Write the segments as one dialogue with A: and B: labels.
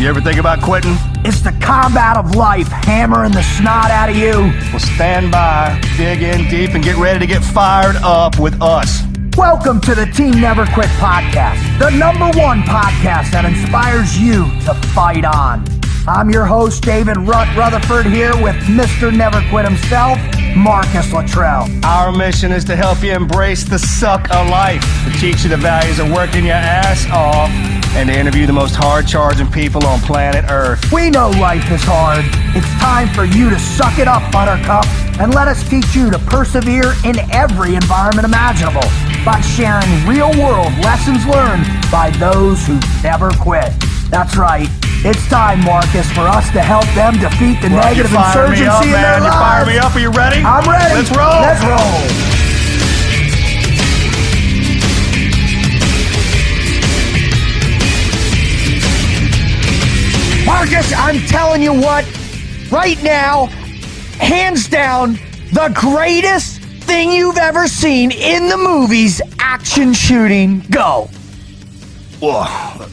A: You ever think about quitting?
B: It's the combat of life, hammering the snot out of you.
A: Well, stand by, dig in deep, and get ready to get fired up with us.
B: Welcome to the Team Never Quit podcast, the #1 podcast that inspires you to fight on. I'm your host, David Rutherford, here with Mr. Never Quit himself, Marcus Luttrell.
A: Our mission is to help you embrace the suck of life, to teach you the values of working your ass off, and to interview the most hard-charging people on planet Earth.
B: We know life is hard. It's time for you to suck it up, Buttercup, and let us teach you to persevere in every environment imaginable by sharing real-world lessons learned by those who never quit. That's right. It's time, Marcus, for us to help them defeat the negative insurgency in their lives.
A: You fire me up. Are you ready?
B: I'm ready.
A: Let's roll.
B: Let's roll. Marcus, I'm telling you what, right now, hands down, the greatest thing you've ever seen in the movies, action shooting. Go.
A: Whoa,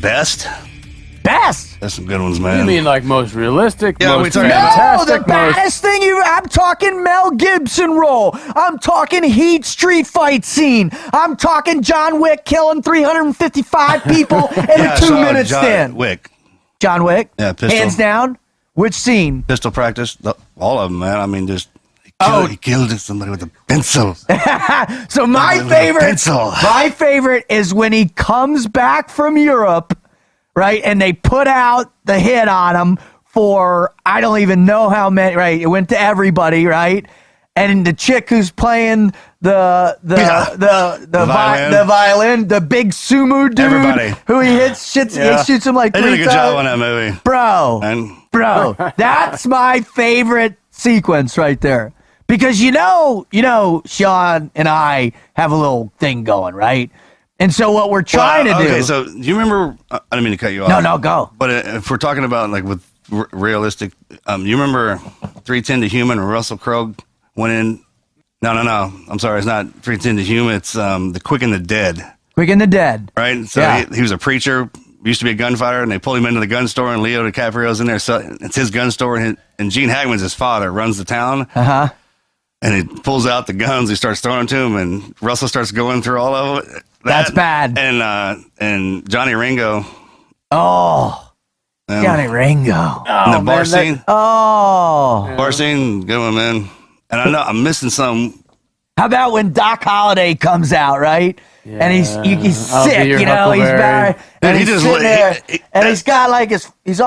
A: best?
B: Best?
A: That's some good ones, man.
C: You mean like most realistic,
A: Yeah,
C: most
A: we talking-
C: fantastic?
B: No, the baddest thing I'm talking Mel Gibson role. I'm talking Heat street fight scene. I'm talking John Wick killing 355 people in a 2-minute stint.
A: Wick.
B: John Wick?
A: Yeah, pistol.
B: Hands down? Which scene?
A: Pistol practice. All of them, man. I mean, just... He killed somebody with a pencil.
B: So my favorite is when he comes back from Europe, right? And they put out the hit on him for, I don't even know how many, right? It went to everybody, right? And the chick who's playing the violin, the big sumo dude,
A: Everybody.
B: who he shoots him like
A: They
B: 3
A: did a good
B: times.
A: job on that movie.
B: Bro, that's my favorite sequence right there. Because you know, Shawn and I have a little thing going, right? And so what we're trying to do.
A: Okay, so do you remember? I didn't mean to cut you off.
B: No, go.
A: But if we're talking about like with realistic, you remember 3:10 to Human when Russell Crowe went in? No. I'm sorry, it's not 3:10 to Human. It's the Quick and the Dead.
B: Quick and the Dead.
A: Right. So
B: yeah.
A: he was a preacher. Used to be a gunfighter, and they pulled him into the gun store, and Leo DiCaprio's in there. So it's his gun store, and Gene Hackman's his father, runs the town.
B: Uh-huh.
A: And he pulls out the guns. He starts throwing them to him, and Russell starts going through all of it.
B: That's bad.
A: And Johnny Ringo.
B: Oh, Johnny Ringo.
A: And the bar scene. Bar scene, good one, man. And I know I'm missing some.
B: How about when Doc Holliday comes out, right?
C: Yeah.
B: And he's sick,
C: your
B: he's bad, and he's sitting there, and he's got like he's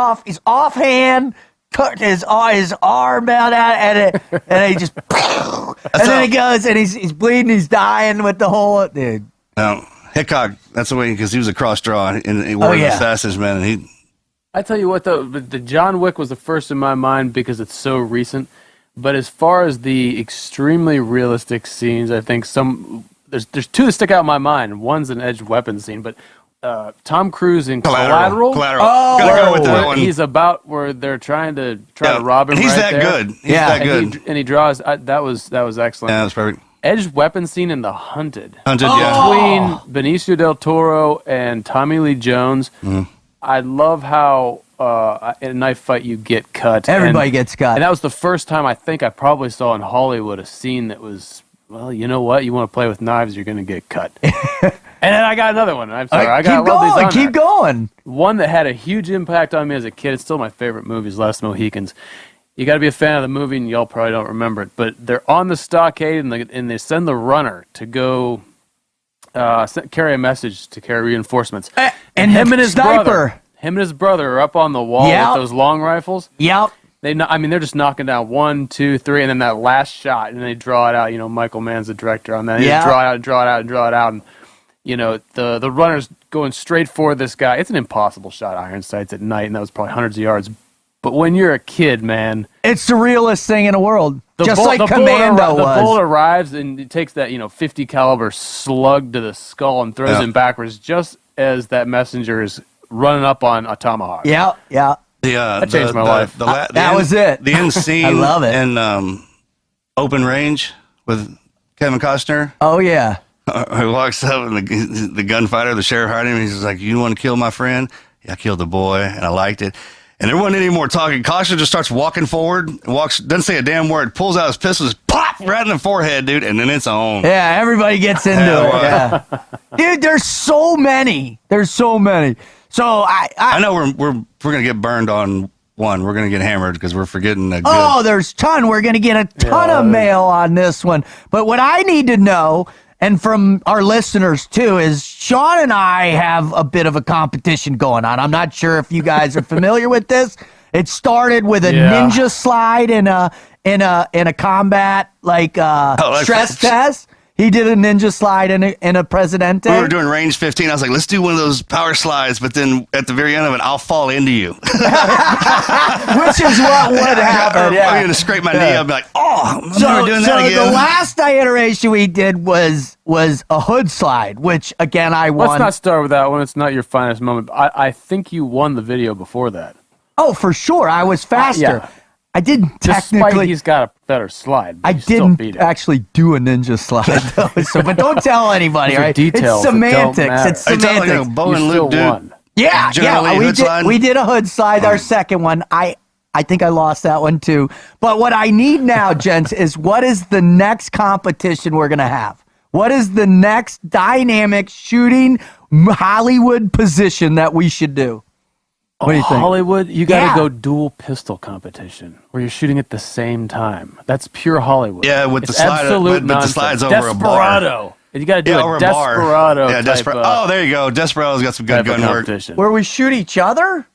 B: offhand. Cut his arm out, and he just, and then he goes, and he's bleeding, he's dying with the whole dude.
A: No, Hickok. That's the way, because he was a cross draw, and he was the fastest man. And
C: I tell you what, though, the John Wick was the first in my mind because it's so recent. But as far as the extremely realistic scenes, I think there's two that stick out in my mind. One's an edged weapon scene, but Tom Cruise in Collateral.
A: Gotta go with that one.
C: He's about where they're trying to rob him.
A: He's
C: right
A: that
C: there.
A: good. He's that good.
C: And he draws. That was excellent.
A: Yeah, that's perfect.
C: Edged weapon scene in The Hunted.
A: Yeah.
C: Between Benicio del Toro and Tommy Lee Jones. Mm-hmm. I love how in a knife fight you get cut.
B: Everybody gets cut.
C: And that was the first time I think I probably saw in Hollywood a scene that was, well, you know what? You want to play with knives, you're going to get cut. And then I got another one. I'm sorry.
B: Keep going.
C: One that had a huge impact on me as a kid. It's still my favorite movie, Last Mohicans. You got to be a fan of the movie, and y'all probably don't remember it. But they're on the stockade, and they send the runner to go carry a message, to carry reinforcements.
B: And him and his sniper.
C: Him and his brother are up on the wall with those long rifles.
B: Yep.
C: They're just knocking down 1, 2, 3, and then that last shot, and they draw it out. Michael Mann's the director on that. They just draw it out, and the runner's going straight for this guy. It's an impossible shot, iron sights at night, and that was probably hundreds of yards. But when you're a kid, man,
B: it's the realest thing in the world. Just like Commando was.
C: The bullet arrives, and it takes that 50 caliber slug to the skull and throws him backwards, just as that messenger is running up on a tomahawk.
B: Yeah.
C: That changed my life.
B: That was it.
A: The end scene
B: I love it.
A: in Open Range with Kevin Costner.
B: Oh, yeah.
A: He walks up, and the gunfighter, the sheriff hired him. He's just like, "You want to kill my friend?" I killed the boy, and I liked it. And there wasn't any more talking. Kasha just starts walking forward, doesn't say a damn word, pulls out his pistol, just pop right in the forehead, dude, and then it's on.
B: Yeah, everybody gets into it. Yeah. Dude, there's so many. So
A: I know we're gonna get burned on one. We're gonna get hammered because we're forgetting a good.
B: Oh, there's ton. We're gonna get a ton of mail on this one. But what I need to know, and from our listeners too, is Shawn and I have a bit of a competition going on. I'm not sure if you guys are familiar with this. It started with a ninja slide in a combat stress test. He did a ninja slide in a Presidente.
A: We were doing range 15. I was like, let's do one of those power slides, but then at the very end of it, I'll fall into you.
B: Which is what would happen.
A: I'm going to scrape my knee up and be like, oh, I'm never doing that again.
B: So the last iteration we did was a hood slide, which, again, I won.
C: Let's not start with that one. It's not your finest moment. I think you won the video before that.
B: Oh, for sure. I was faster.
C: Yeah.
B: I didn't
C: Despite
B: technically.
C: he's got a better slide.
B: I didn't actually do a ninja slide, though. So, but don't tell anybody,
C: Those are
B: right?
C: details
B: It's
C: that don't
B: semantics.
C: matter.
B: It's
A: Are you telling
B: semantics.
A: me Bo and
C: You
A: Luke,
C: still
A: dude?
C: won.
B: Yeah. We did a hood slide. Our second one. I think I lost that one too. But what I need now, gents, is what is the next competition we're gonna have? What is the next dynamic shooting Hollywood position that we should do? What do you think?
C: Hollywood, you got to go dual pistol competition where you're shooting at the same time. That's pure Hollywood.
A: Yeah, with
C: It's
A: the slide,
C: absolute
A: but the
C: nonsense.
A: slide's over a bar.
C: Desperado. You got to do
A: over
C: a
A: a bar.
C: Desperado.
A: Yeah,
C: type,
A: there you go. Desperado's got some good
C: type of
A: gun work.
C: competition.
B: Where we shoot each other?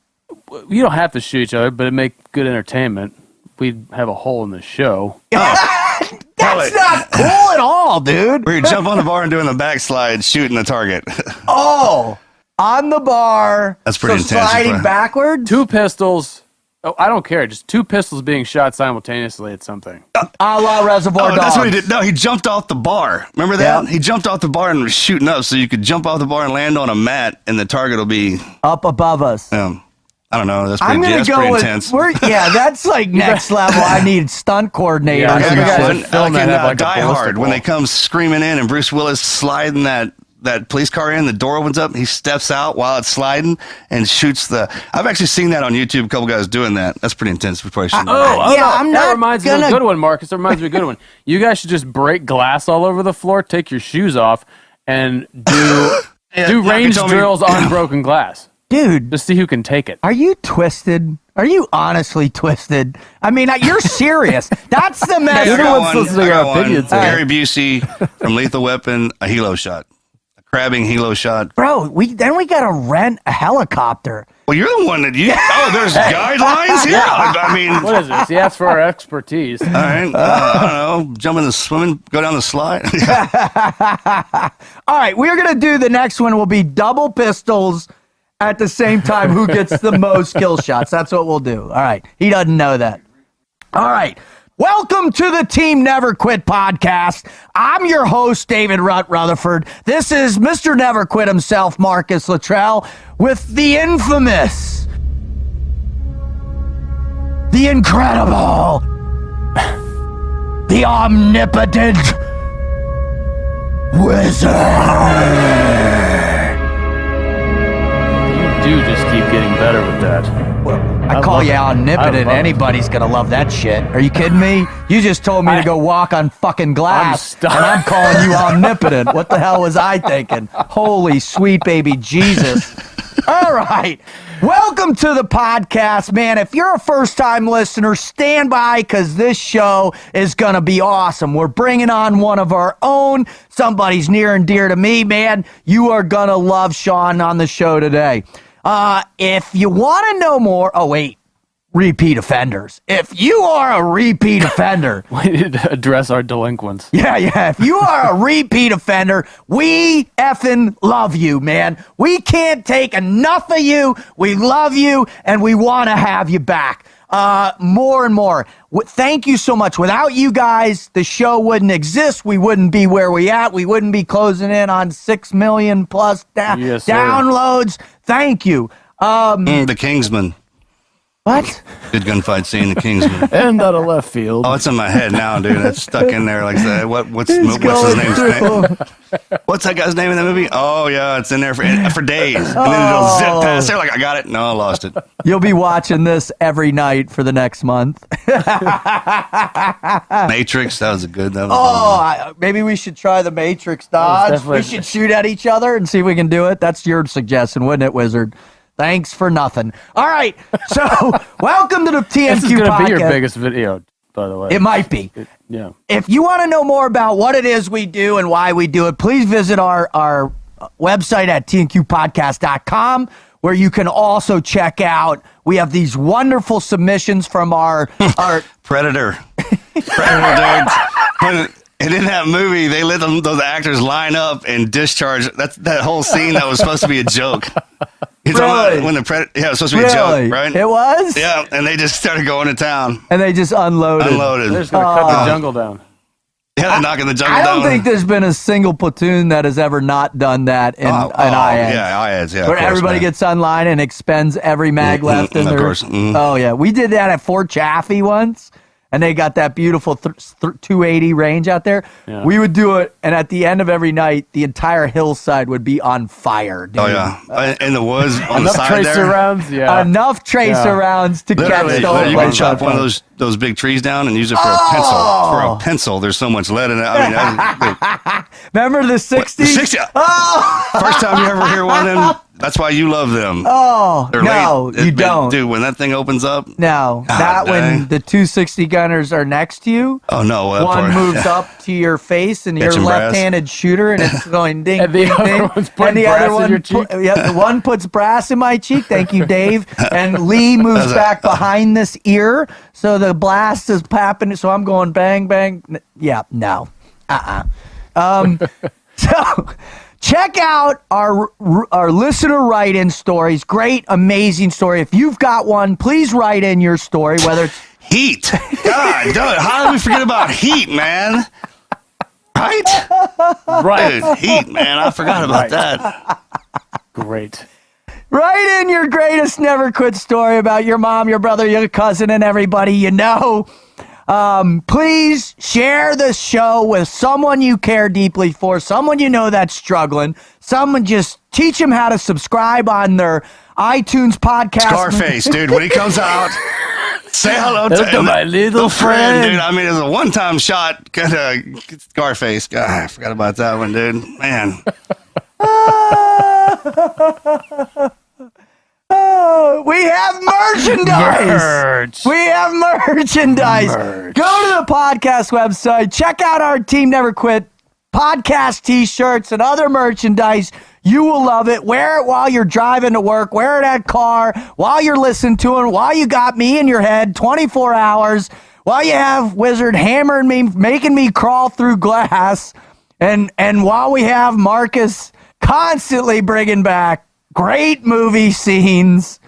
C: You don't have to shoot each other, but it'd make good entertainment. We'd have a hole in the show.
B: That's not cool at all, dude.
A: Where you jump on the bar and doing the backslide, shooting the target.
B: Oh, on the bar.
A: That's pretty
B: so
A: intense,
B: sliding
A: bro.
B: backwards.
C: Two pistols. Oh, I don't care. Just two pistols being shot simultaneously at something.
B: A la Reservoir Dogs.
A: That's what he did. No, he jumped off the bar. Remember that?
B: Yeah.
A: He jumped off the bar and was shooting up, so you could jump off the bar and land on a mat, and the target will be.
B: Up above us.
A: I don't know. That's
B: I'm
A: pretty,
B: gonna
A: that's
B: go
A: pretty
B: with
A: intense.
B: that's like next level. I need stunt coordinators.
C: Yeah,
A: Yeah,
C: you guys
A: when,
C: would film
A: like in
C: that, have like a
A: Die
C: ballistic
A: Hard, when
C: ball.
A: they come screaming in and Bruce Willis sliding that police car in, the door opens up, he steps out while it's sliding and shoots the. I've actually seen that on YouTube. A couple guys doing that. That's pretty intense. We probably shouldn't.
B: Yeah,
C: no,
B: I'm
C: that
B: not
C: reminds me of
B: gonna-
C: a good one, Marcus. That reminds me of a good one. You guys should just break glass all over the floor, take your shoes off, and do
A: Marcus
C: range
A: told me-
C: drills on broken glass.
B: Dude,
C: Just see who can take it.
B: are you twisted? Are you honestly twisted? I mean, you're serious. That's the
A: Hey, I
B: message.
A: got
C: wants to
A: one.
C: listen to
A: I
C: your
A: got one.
C: opinions.
A: Gary Busey from Lethal Weapon, a helo shot, a crabbing helo shot.
B: Bro, we gotta rent a helicopter.
A: Well, you're the one that you. Oh, there's guidelines. Yeah, I mean,
C: What is this? He asked for our expertise.
A: all right. I don't know. Jump in the swimming, go down the slide.
B: All right, we're gonna do the next one. Will be double pistols at the same time. Who gets the most kill shots? That's what we'll do. All right. He doesn't know that. All right. Welcome to the Team Never Quit podcast. I'm your host, David Rutherford. This is Mr. Never Quit himself, Marcus Luttrell, with the infamous, the incredible, the omnipotent wizard.
C: You do just keep getting better with that.
B: I call
C: love
B: you
C: it.
B: omnipotent.
C: I love it.
B: Anybody's gonna love that shit. Are you kidding me? You just told me to go walk on fucking glass,
C: stuck.
B: and I'm calling you omnipotent. What the hell was I thinking? Holy sweet baby Jesus. All right. Welcome to the podcast, man. If you're a first-time listener, stand by because this show is going to be awesome. We're bringing on one of our own. Somebody's near and dear to me, man. You are going to love Shawn on the show today. If you want to know more, repeat offenders. If you are a repeat offender,
C: We need to address our delinquents.
B: yeah. If you are a repeat offender, we effing love you, man. We can't take enough of you. We love you, and we want to have you back. More and more. Thank you so much. Without you guys, the show wouldn't exist. We wouldn't be where we at. We wouldn't be closing in on 6 million plus
C: Yes, sir.
B: downloads. Thank you.
A: The Kingsman.
B: What?
A: Good gunfight scene in Kingsman.
C: And out of left field.
A: Oh, it's in my head now, dude. That's stuck in there. Like, what's his name? What's that guy's name in that movie? Oh, yeah, it's in there for days. And then it'll zip past there. Like, I got it. No, I lost it.
B: You'll be watching this every night for the next month.
A: Matrix, that was a good. That was
B: Maybe we should try the Matrix dodge. We should shoot at each other and see if we can do it. That's your suggestion, wouldn't it, Wizard? Thanks for nothing. All right, so welcome to the TMQ
C: This is going to
B: podcast.
C: be your biggest video, by the way.
B: It might be.
C: Yeah.
B: If you want to know more about what it is we do and why we do it, please visit our website at tnqpodcast.com, where you can also check out, we have these wonderful submissions from our
A: Predator. Predator, dude. And in that movie, they let those actors line up and discharge. That whole scene that was supposed to be a joke.
B: Really?
A: When the Predator, yeah, it was supposed to be a joke, right?
B: It was?
A: Yeah, and they just started going to town.
B: And they just unloaded.
C: They're just going to cut the jungle down.
A: Yeah, they're knocking the jungle
B: I
A: down.
B: don't think there's been a single platoon that has ever not done that in IADS.
A: Yeah, IADS, yeah.
B: Where everybody gets online and expends every mag left in
A: of
B: their...
A: course. Mm.
B: Oh, yeah. We did that at Fort Chaffee once, and they got that beautiful 280 range out there.
C: Yeah.
B: We would do it, and at the end of every night, the entire hillside would be on fire, dude.
A: Oh, yeah. In the woods on the
C: Enough
A: side
C: tracer
A: there.
C: rounds, yeah.
B: Enough tracer rounds to catch
A: Literally,
B: the
A: you can chop one of those big trees down and use it for a pencil. For a pencil, there's so much lead in it. I mean,
B: Remember the 60s?
A: the 60s. First time you ever hear one of them, that's why you love them.
B: Oh,
A: They're
B: no,
A: late.
B: you don't.
A: Dude, when that thing opens up.
B: No,
A: God
B: not when
A: dang.
B: the 260 gunners are next to you.
A: Oh, no.
B: One moves up to your face and you're a
A: Catching brass.
B: left-handed shooter and it's going ding,
C: And the
B: ding,
C: other
B: ding.
C: one's putting
B: And the
C: brass
B: other
C: in
B: one,
C: your cheek.
B: the one puts brass in my cheek. Thank you, Dave. And Lee moves back behind this ear. So the blast is popping. So I'm going bang, bang. Yeah, no. So check out our listener write-in stories. Great, amazing story. If you've got one, please write in your story, whether it's
A: Heat. God, dude, how did we forget about heat, man? Right?
C: Right.
A: Dude, heat, man. I forgot about
C: Right.
A: that.
C: Great.
B: write in your greatest never quit story about your mom, your brother, your cousin, and everybody you know. Please share this show with someone you care deeply for, someone you know that's struggling. Someone, just teach them how to subscribe on their iTunes podcast.
A: Scarface, dude, when he comes out, say hello to
C: my little friend.
A: dude. I mean, it's a one-time shot. Scarface. God, I forgot about that one, dude. Man.
B: Oh, we have merchandise.
C: Merch.
B: We have merchandise.
C: Merch.
B: Go to the podcast website. Check out our Team Never Quit podcast t-shirts and other merchandise. You will love it. Wear it while you're driving to work. Wear it at car, while you're listening to it, while you got me in your head 24 hours, while you have Wizard hammering me, making me crawl through glass, and while we have Marcus constantly bringing back great movie scenes.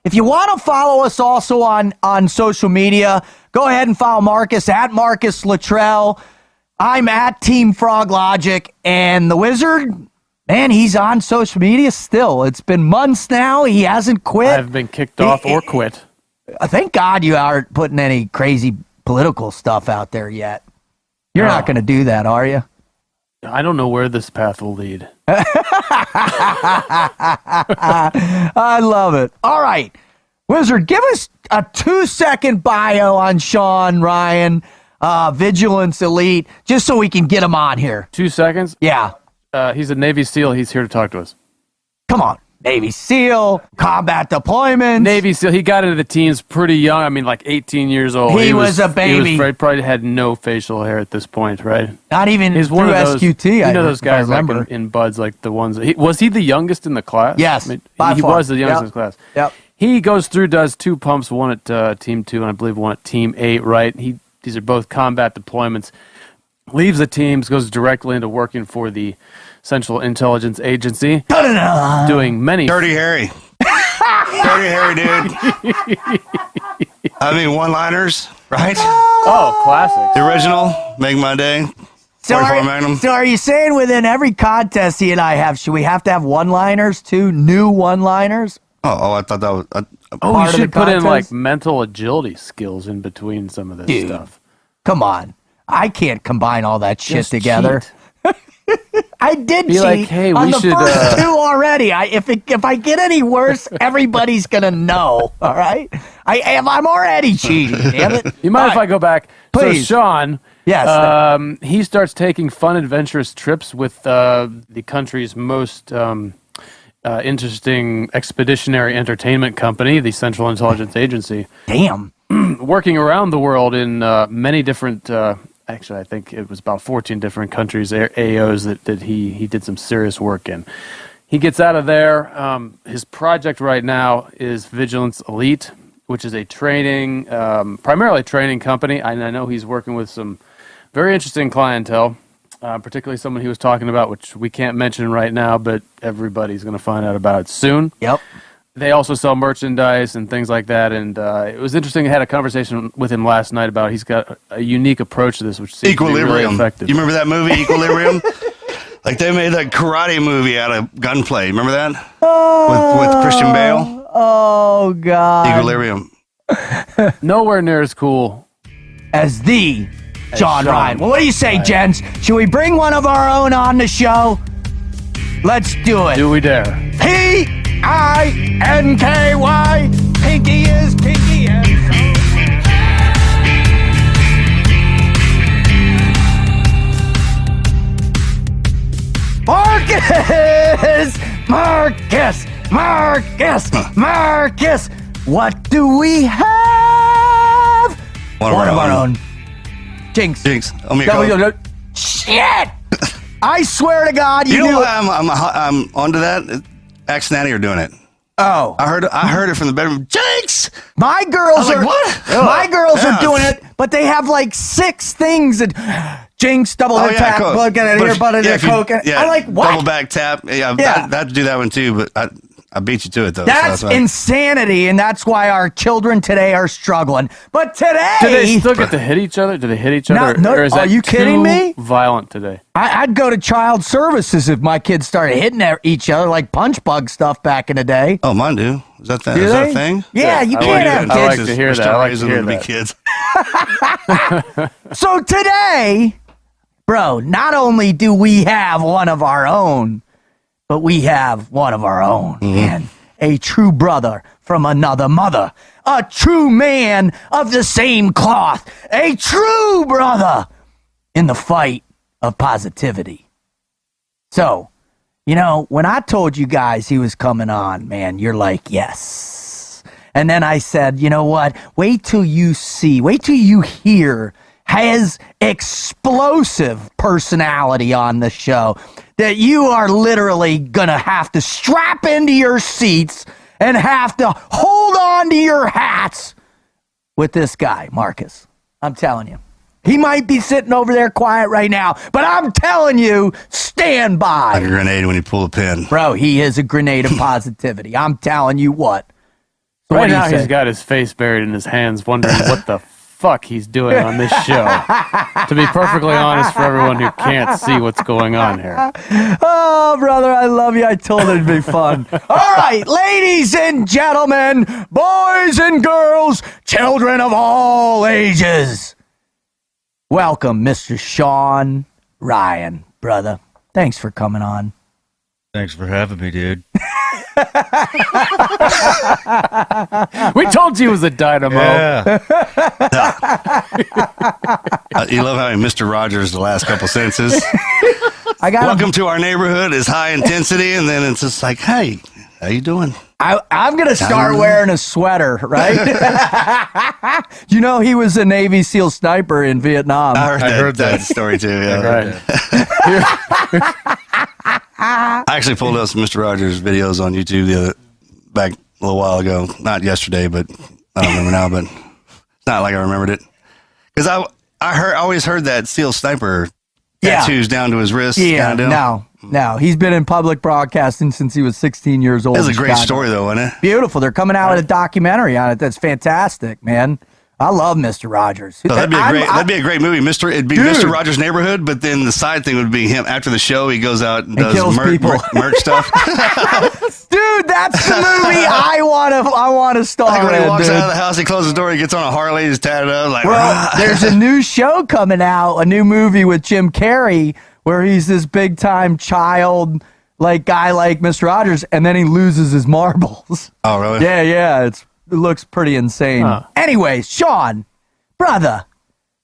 B: If you want to follow us also on social media, go ahead and follow Marcus at Marcus Luttrell. I'm at Team Frog Logic, and the Wizard, man, he's on social media still. It's been months now. He hasn't quit.
C: I've been kicked off or quit.
B: Thank God you aren't putting any crazy political stuff out there yet. You're not going to do that, are you?
C: I don't know where this path will lead.
B: I love it. All right. Wizard, give us a 2-second bio on Shawn Ryan, Vigilance Elite, just so we can get him on here.
C: 2 seconds.
B: Yeah.
C: He's a Navy SEAL. He's here to talk to us.
B: Come on. Navy SEAL, combat deployments.
C: Navy SEAL. He got into the teams pretty young. I mean, like 18 years old.
B: He was a baby.
C: He probably had no facial hair at this point, right?
B: Not even
C: He's
B: through
C: one of those,
B: SQT.
C: You know those guys
B: I remember.
C: like in Buds, like the ones. Was he the youngest in the class?
B: Yes,
C: I mean,
B: by
C: he
B: far.
C: was the youngest
B: Yep.
C: in the class.
B: Yep.
C: He goes through, does 2 pumps, one at Team 2, and I believe one at Team 8, right? These are both combat deployments. Leaves the teams, goes directly into working for the Central Intelligence Agency, doing many...
A: Dirty Harry. Dirty Harry, dude. I mean, one-liners, right?
C: Oh, classics.
A: The original, Make My Day. 44 Magnum.
B: So are you saying within every contest he and I have, should we have to have one-liners too? New one-liners?
A: Oh, I thought that was...
C: Oh,
B: part
C: you
B: of the
C: should put in like
B: contest?
C: mental agility skills in between some of this
B: Dude.
C: stuff.
B: Come on. I can't combine all that shit
C: Just
B: together.
C: cheat.
B: I did
C: Be
B: cheat
C: like, hey,
B: on
C: we
B: the
C: should,
B: first 2 already. If I get any worse, everybody's gonna know. All right, I'm already cheating. Damn it!
C: You mind
B: All
C: if
B: right.
C: I go back?
B: Please.
C: So Shawn,
B: Yes.
C: he starts taking fun, adventurous trips with the country's most interesting expeditionary entertainment company, the Central Intelligence Agency,
B: Damn.
C: working around the world in many different. Actually, I think it was about 14 different countries, AOs that he did some serious work in. He gets out of there. His project right now is Vigilance Elite, which is a training, primarily training company. I know he's working with some very interesting clientele, particularly someone he was talking about, which we can't mention right now, but everybody's going to find out about it soon.
B: Yep.
C: They also sell merchandise and things like that, and it was interesting. I had a conversation with him last night about he's got a unique approach to this, which seems to be really effective.
A: You remember that movie, Equilibrium? Like they made that karate movie out of gunplay. Remember that? With Christian Bale?
B: Oh God.
A: Equilibrium.
C: Nowhere near as cool.
B: As the Shawn
C: Shawn.
B: Ryan. Well, what do you say, gents? Should we bring one of our own on the show? Let's do it.
C: Do we dare?
B: P-I-N-K-Y. Pinky is kinky and Marcus. What do we have?
A: One of our own.
B: Jinx. Shit! I swear to God,
A: You know
B: knew
A: why I'm onto that? Ax and Annie are doing it.
B: Oh,
A: I heard it from the bedroom. Jinx!
B: my girls
A: I was like,
B: are
A: what?
B: My girls
A: Yeah.
B: are doing it, but they have like 6 things that Jinx, double head tap,
A: Coke.
B: blood get it here, butt it
A: yeah,
B: in
A: if you-
B: Coke.
A: Yeah,
B: I'm like, what?
A: Double back tap. Yeah,
B: Yeah.
A: I'd do that one too, but I beat you to it though.
B: That's
A: so why.
B: insanity, and that's why our children today are struggling. But today,
C: Do they still get to hit each other? Do they hit each other?
B: No,
C: or is
B: are
C: that
B: you kidding
C: too
B: me?
C: violent today?
B: I'd go to child services if my kids started hitting each other like punch bug stuff back in the day.
A: Oh, mine do. Is that
B: Do
A: is that
B: they?
A: a thing?
B: Yeah, you
C: I
B: can't
C: like
B: have
C: it.
B: kids.
C: I like to hear
A: We're
C: that.
A: still
C: I like to
A: raising
C: hear
A: them to be
C: that.
A: kids.
B: So today, bro, not only do we have one of our own, but we have one of our own, man. A true brother from another mother. A true man of the same cloth. A true brother in the fight of positivity. So, you know, when I told you guys he was coming on, man, you're like, yes. And then I said, you know what? Wait till you hear his explosive personality on the show, that you are literally gonna have to strap into your seats and have to hold on to your hats with this guy, Marcus. I'm telling you. He might be sitting over there quiet right now, but I'm telling you, stand by.
A: Like a grenade when you pull a pin.
B: Bro, he is a grenade of positivity. I'm telling you what. So
C: Right
B: what do you
C: now,
B: say?
C: he's got his face buried in his hands, wondering what the fuck he's doing on this show. To be perfectly honest, for everyone who can't see what's going on here.
B: Oh, brother, I love you. I told it it'd be fun. All right, ladies and gentlemen, boys and girls, children of all ages. Welcome, Mr. Shawn Ryan, brother. Thanks for coming on.
D: Thanks for having me, dude.
C: We told you he was a dynamo.
D: Yeah.
A: You love having Mr. Rogers the last couple sentences.
B: I got
A: Welcome to our neighborhood is high intensity, and then it's just like, hey, how you doing?
B: I'm going to start wearing a sweater, right? You know, he was a Navy SEAL sniper in Vietnam.
A: I
D: heard
A: that
D: that.
A: story too. Yeah.
C: Right.
A: I actually pulled up some Mr. Rogers videos on YouTube back a little while ago. Not yesterday, but I don't remember now. But it's not like I remembered it because I always heard that SEAL sniper tattoos down to his wrist.
B: Yeah,
A: kind of deal.
B: no. He's been in public broadcasting since he was 16 years old.
A: That's a
B: in
A: great
B: Chicago.
A: story, though, isn't it?
B: Beautiful. They're coming out with a documentary on it. That's fantastic, man. I love Mr. Rogers.
A: So that'd be a great movie. It'd be
B: Dude.
A: Mr. Rogers' Neighborhood, but then the side thing would be him after the show. He goes out and does
B: kills people.
A: merch stuff.
B: Dude, Dude, that's the movie I want to star
A: Like when
B: in,
A: he walks
B: dude.
A: out of the house, he closes the door, he gets on a Harley, he's tatted up, like,
B: Well, there's a new show coming out, a new movie with Jim Carrey, where he's this big time child, like guy like Mr. Rogers, and then he loses his marbles.
A: oh, really?
B: Yeah, it looks pretty insane.
C: Huh.
B: Anyways, Shawn, brother,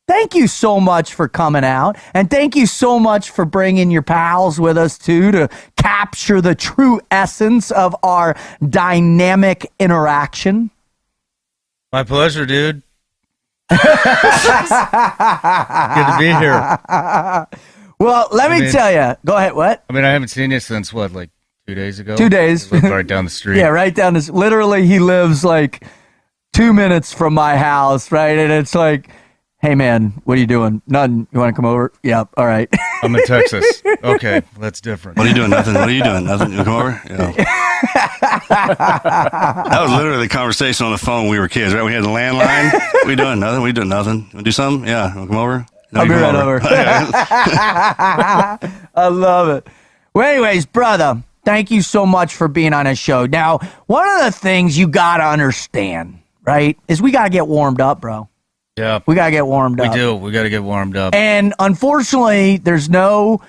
B: thank you so much for coming out, and thank you so much for bringing your pals with us too to capture the true essence of our dynamic interaction.
D: My pleasure, dude. Good to be here.
B: Well, let me tell you. Go ahead. What?
D: I mean, I haven't seen you since what, like 2 days ago?
B: 2 days.
D: You live right down the street.
B: Yeah, right down this. Literally, he lives like 2 minutes from my house, right? And it's like, hey, man, what are you doing? Nothing. You want to come over? Yeah. All right.
D: I'm in Texas. Okay, that's different.
A: What are you doing? Nothing. What are you doing? Nothing. You come over? Yeah. That was literally the conversation on the phone when we were kids, right? We had the landline. What are you doing? Nothing. We doing nothing. Want to do something? Yeah. Want to come over? No,
B: I'll
A: you
B: be
A: come
B: right over. I love it. Well, anyways, brother, thank you so much for being on a show. Now, one of the things you got to understand, right, is we got to get warmed up, bro.
D: Yeah,
B: We got to get warmed
D: we
B: up.
D: do. We got to get warmed up.
B: And unfortunately, there's no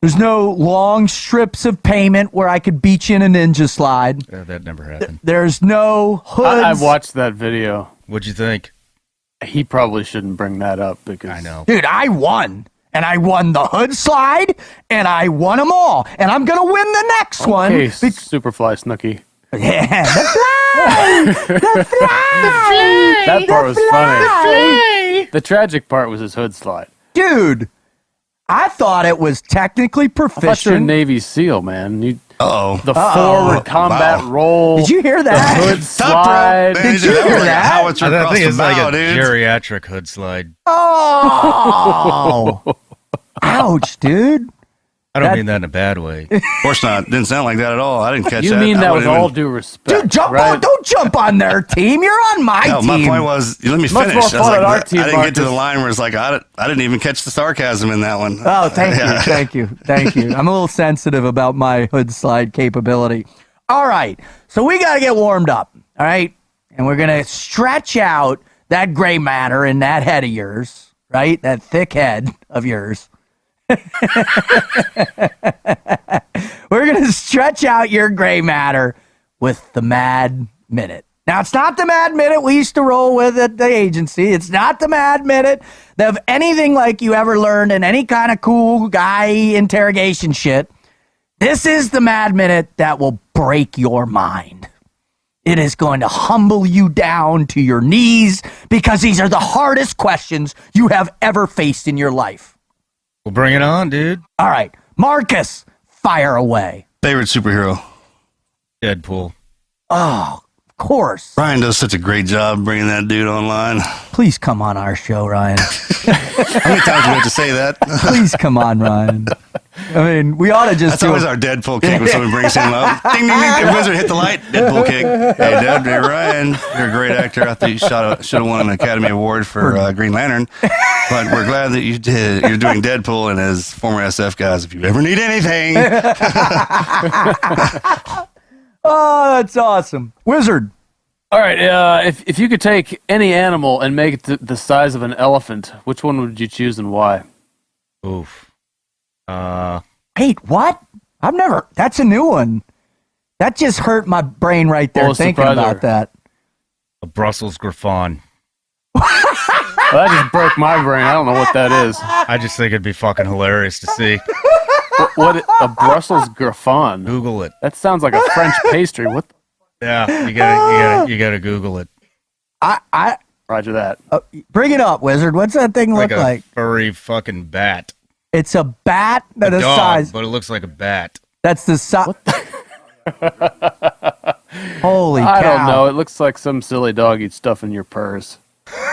B: long strips of payment where I could beat you in a ninja slide.
D: Yeah, that never happened.
B: There's no hoods.
C: I watched that video.
D: What'd you think?
C: He probably shouldn't bring that up because
D: I know.
B: Dude, I won. And I won the hood slide, and I won them all. And I'm going to win the next one.
C: Okay, Superfly Snooky.
B: Yeah, the fly! The fly!
C: That part was funny.
B: Fly!
C: The tragic part was his hood slide.
B: Dude, I thought it was technically
C: I thought you were a
B: proficient.
C: Navy SEAL, man.
A: Uh-oh.
C: The forward combat
A: Wow.
C: roll.
B: Did you hear
C: The
B: that?
C: hood slide.
B: Did you hear
A: was like a
B: that?
A: howitzer
D: I
A: across
D: think
A: the
D: it's like
A: bow,
D: a
A: dude.
D: geriatric hood slide.
B: Oh! Ouch, dude.
D: I don't
B: That-
D: mean that in a bad way.
A: Of course not. Didn't sound like that at all. I didn't catch
C: You
A: that.
C: mean
A: I
C: that with
A: wouldn't
C: all
A: even-
C: due respect,
B: Dude, jump
C: right?
B: on! Don't jump on their team. You're on my
A: No,
B: team.
A: my point was, let me
C: Much
A: finish.
C: more
A: I was
C: fun
A: like,
C: at our team,
A: I didn't get to the
C: Marcus.
A: line where it's like, I didn't even catch the sarcasm in that one.
B: Oh, thank
A: Yeah.
B: you. I'm a little sensitive about my hood slide capability. All right, so we got to get warmed up, all right? And we're going to stretch out that gray matter in that head of yours, right? That thick head of yours. We're going to stretch out your gray matter with the Mad Minute. Now, it's not the Mad Minute we used to roll with at the agency. It's not the Mad Minute of anything like you ever learned in any kind of cool guy interrogation shit. This is the Mad Minute that will break your mind. It is going to humble you down to your knees because these are the hardest questions you have ever faced in your life.
D: Well, bring it on, dude.
B: All right, Marcus, fire away.
A: Favorite superhero?
D: Deadpool.
B: Oh, of course.
A: Ryan does such a great job bringing that dude online.
B: Please come on our show, Ryan.
A: How many times do we have to say that?
B: Please come on, Ryan. I mean, we ought to just
A: That's
B: do
A: always our Deadpool kick when someone brings him up. Ding, ding, ding. The wizard hit the light. Deadpool kick. Hey, Dad, hey, Ryan, you're a great actor. I thought you should have won an Academy Award for Green Lantern. But we're glad that you did. You're doing Deadpool and as former SF guys, if you ever need anything.
B: Oh, that's awesome. Wizard.
C: All right, if you could take any animal and make it the size of an elephant, which one would you choose and why?
D: Oof.
B: Wait, what? That's a new one. That just hurt my brain right there
C: Well,
B: thinking
C: surprise
B: about
C: her.
B: that.
D: A Brussels Griffon.
C: Well, that just broke my brain. I don't know what that is.
D: I just think it'd be fucking hilarious to see.
C: What a Brussels Griffon?
D: Google it.
C: That sounds like a French pastry. What?
D: Yeah, you gotta Google it.
C: Roger that.
B: Bring it up, Wizard. What's that thing
D: Like
B: look
D: a
B: like?
D: furry fucking bat.
B: It's a bat that
D: A
B: is
D: dog,
B: size.
D: but it looks like a bat.
B: That's the size. Holy cow.
C: I don't know. It looks like some silly dog you'd stuff in your purse.